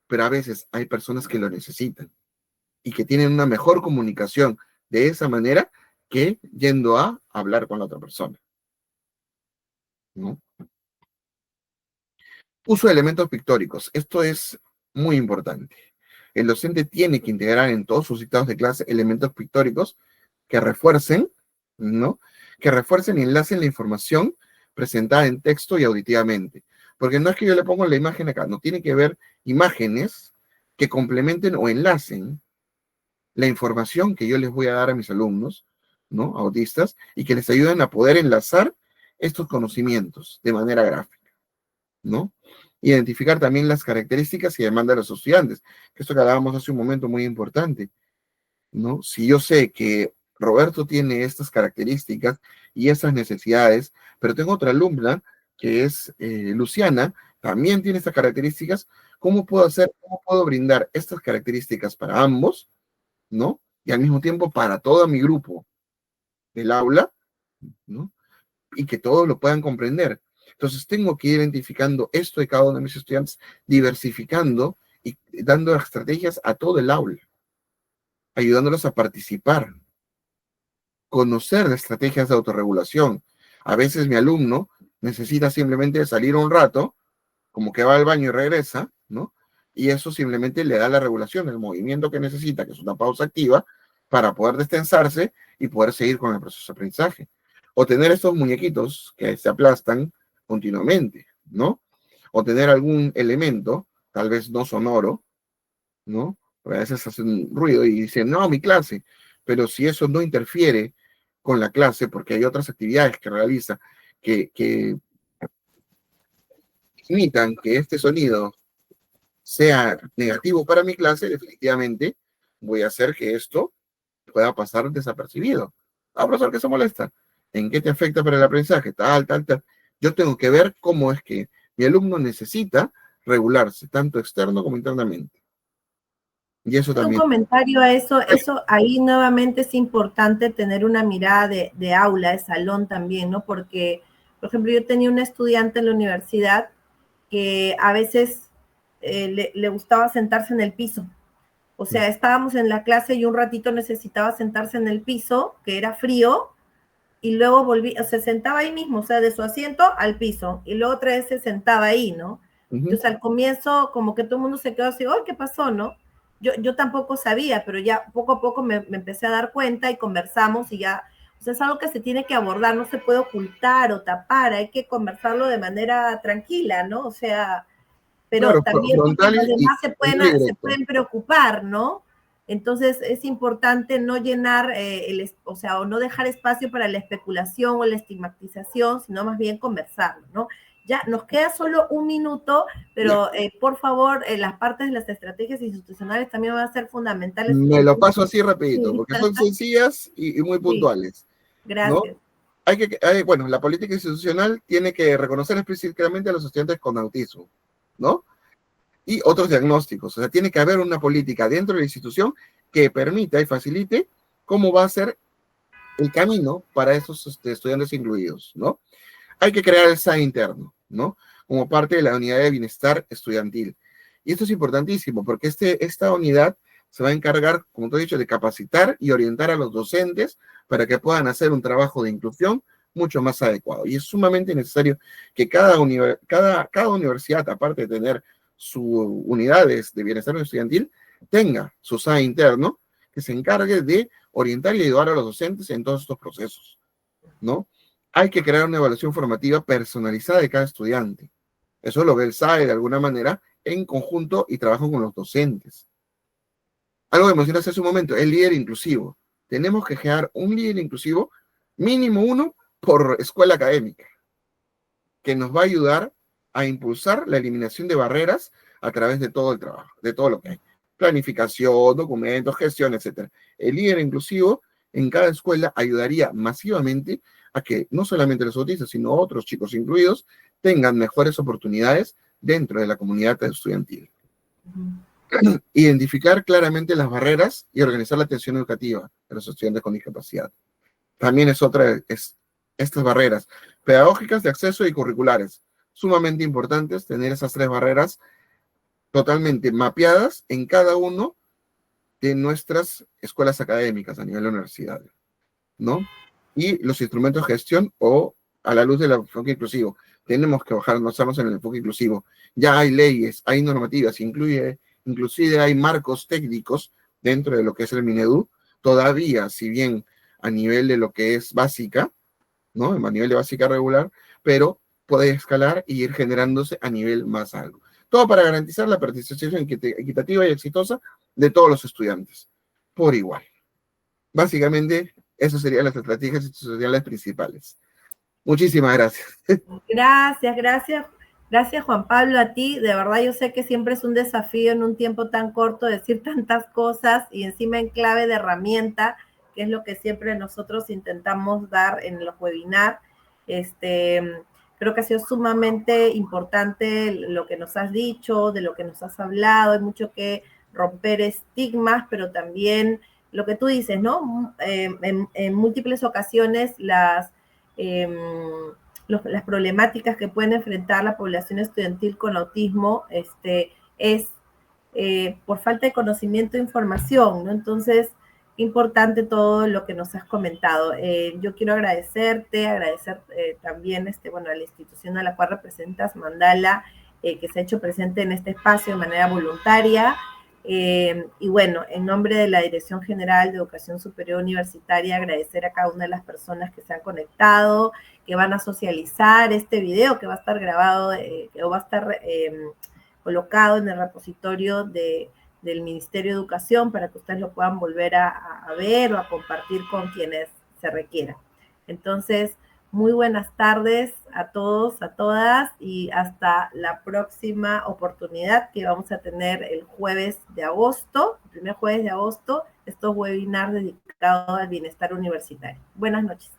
pero a veces hay personas que lo necesitan y que tienen una mejor comunicación de esa manera que yendo a hablar con la otra persona, ¿no? Uso de elementos pictóricos. Esto es muy importante. el docente tiene que integrar en todos sus dictados de clase elementos pictóricos que refuercen, ¿no? Que refuercen y enlacen la información presentada en texto y auditivamente. Porque no es que yo le pongo la imagen acá, no, tiene que ver imágenes que complementen o enlacen la información que yo les voy a dar a mis alumnos, ¿no? Autistas, y que les ayuden a poder enlazar estos conocimientos de manera gráfica, ¿no? Identificar también las características y demandas de los estudiantes, que esto que hablábamos hace un momento muy importante, ¿no? Si yo sé que Roberto tiene estas características y estas necesidades, pero tengo otra alumna que es Luciana, también tiene estas características, ¿cómo puedo hacer, cómo puedo brindar estas características para ambos, ¿no? Y al mismo tiempo para todo mi grupo del aula, ¿no? Y que todos lo puedan comprender. Entonces tengo que ir identificando esto de cada uno de mis estudiantes, diversificando y dando estrategias a todo el aula, ayudándolos a participar, conocer de estrategias de autorregulación. A veces mi alumno necesita simplemente salir un rato, como que va al baño y regresa, ¿no? Y eso simplemente le da la regulación, el movimiento que necesita, que es una pausa activa, para poder destensarse y poder seguir con el proceso de aprendizaje. O tener estos muñequitos que se aplastan continuamente, ¿no? O tener algún elemento, tal vez no sonoro, ¿no? Porque a veces hacen ruido y dicen, no, mi clase. Pero si eso no interfiere con la clase, porque hay otras actividades que realiza que imitan que este sonido sea negativo para mi clase, definitivamente voy a hacer que esto pueda pasar desapercibido. Ah, profesor, ¿qué se molesta? ¿En qué te afecta para el aprendizaje? Tal, tal, tal. Yo tengo que ver cómo es que mi alumno necesita regularse, tanto externo como internamente. Y eso Un también. comentario a eso ahí nuevamente es importante tener una mirada de aula, de salón también, ¿no? Porque, por ejemplo, yo tenía una estudiante en la universidad que a veces le gustaba sentarse en el piso. O sea, estábamos en la clase y un ratito necesitaba sentarse en el piso, que era frío, y luego volvía, o sea, se sentaba ahí mismo, o sea, de su asiento al piso, y luego otra vez se sentaba ahí, ¿no? Entonces al comienzo como que todo el mundo se quedó así, ¡ay, qué pasó, no! Yo tampoco sabía, pero ya poco a poco me empecé a dar cuenta y conversamos y ya, o sea, es algo que se tiene que abordar, no se puede ocultar o tapar, hay que conversarlo de manera tranquila, ¿no? O sea, pero Claro, también porque frontal los demás se directo. pueden preocupar, ¿no? Entonces es importante no llenar, o sea, o no dejar espacio para la especulación o la estigmatización, sino más bien conversarlo, ¿no? Ya nos queda solo un minuto, pero por favor, las partes de las estrategias institucionales también van a ser fundamentales. Me lo paso así rapidito, Sí. porque son sencillas y muy puntuales, ¿no? Gracias. Bueno, la política institucional tiene que reconocer específicamente a los estudiantes con autismo, ¿no? Y otros diagnósticos. O sea, tiene que haber una política dentro de la institución que permita y facilite cómo va a ser el camino para esos estudiantes incluidos, ¿no? Hay que crear el SAE interno, ¿no? Como parte de la unidad de bienestar estudiantil. Y esto es importantísimo porque esta unidad se va a encargar, como te he dicho, de capacitar y orientar a los docentes para que puedan hacer un trabajo de inclusión mucho más adecuado. Y es sumamente necesario que cada universidad, aparte de tener sus unidades de bienestar estudiantil, tenga su SAE interno que se encargue de orientar y ayudar a los docentes en todos estos procesos, ¿no? Hay que crear una evaluación formativa personalizada de cada estudiante. Eso lo ve el SAE de alguna manera en conjunto y trabajo con los docentes. Algo que mencionaste hace un momento, el líder inclusivo. Tenemos que crear un líder inclusivo, mínimo uno por escuela académica, que nos va a ayudar a impulsar la eliminación de barreras a través de todo el trabajo, de todo lo que hay. Planificación, documentos, gestión, etc. El líder inclusivo en cada escuela ayudaría masivamente a que no solamente los autistas, sino otros chicos incluidos tengan mejores oportunidades dentro de la comunidad estudiantil. Identificar claramente las barreras y organizar la atención educativa de los estudiantes con discapacidad. También estas barreras pedagógicas de acceso y curriculares. Sumamente importantes tener esas tres barreras totalmente mapeadas en cada uno de nuestras escuelas académicas a nivel universitario, ¿no? Y los instrumentos de gestión o a la luz del enfoque inclusivo. Tenemos que basarnos en el enfoque inclusivo. Ya hay leyes, hay normativas, incluye inclusive hay marcos técnicos dentro de lo que es el Minedu, todavía, si bien a nivel de lo que es básica, ¿no? A nivel de básica regular, pero puede escalar y ir generándose a nivel más alto. Todo para garantizar la participación equitativa y exitosa de todos los estudiantes, por igual. Básicamente, esas serían las estrategias institucionales principales. Muchísimas gracias. Gracias Juan Pablo, a ti. De verdad yo sé que siempre es un desafío en un tiempo tan corto decir tantas cosas y encima en clave de herramienta, que es lo que siempre nosotros intentamos dar en los webinars. Creo que ha sido sumamente importante lo que nos has dicho, de lo que nos has hablado. Hay mucho que romper estigmas, pero también lo que tú dices, ¿no? En múltiples ocasiones las problemáticas que pueden enfrentar la población estudiantil con autismo es por falta de conocimiento e información, ¿no? Entonces, importante todo lo que nos has comentado. Yo quiero agradecer también a la institución a la cual representas, Mandala, que se ha hecho presente en este espacio de manera voluntaria. Y bueno, en nombre de la Dirección General de Educación Superior Universitaria, agradecer a cada una de las personas que se han conectado, que van a socializar este video que va a estar grabado, que va a estar colocado en el repositorio del Ministerio de Educación para que ustedes lo puedan volver a ver o a compartir con quienes se requiera. Entonces, muy buenas tardes a todos, a todas, y hasta la próxima oportunidad que vamos a tener el jueves de agosto, el primer jueves de agosto, estos webinars dedicados al bienestar universitario. Buenas noches.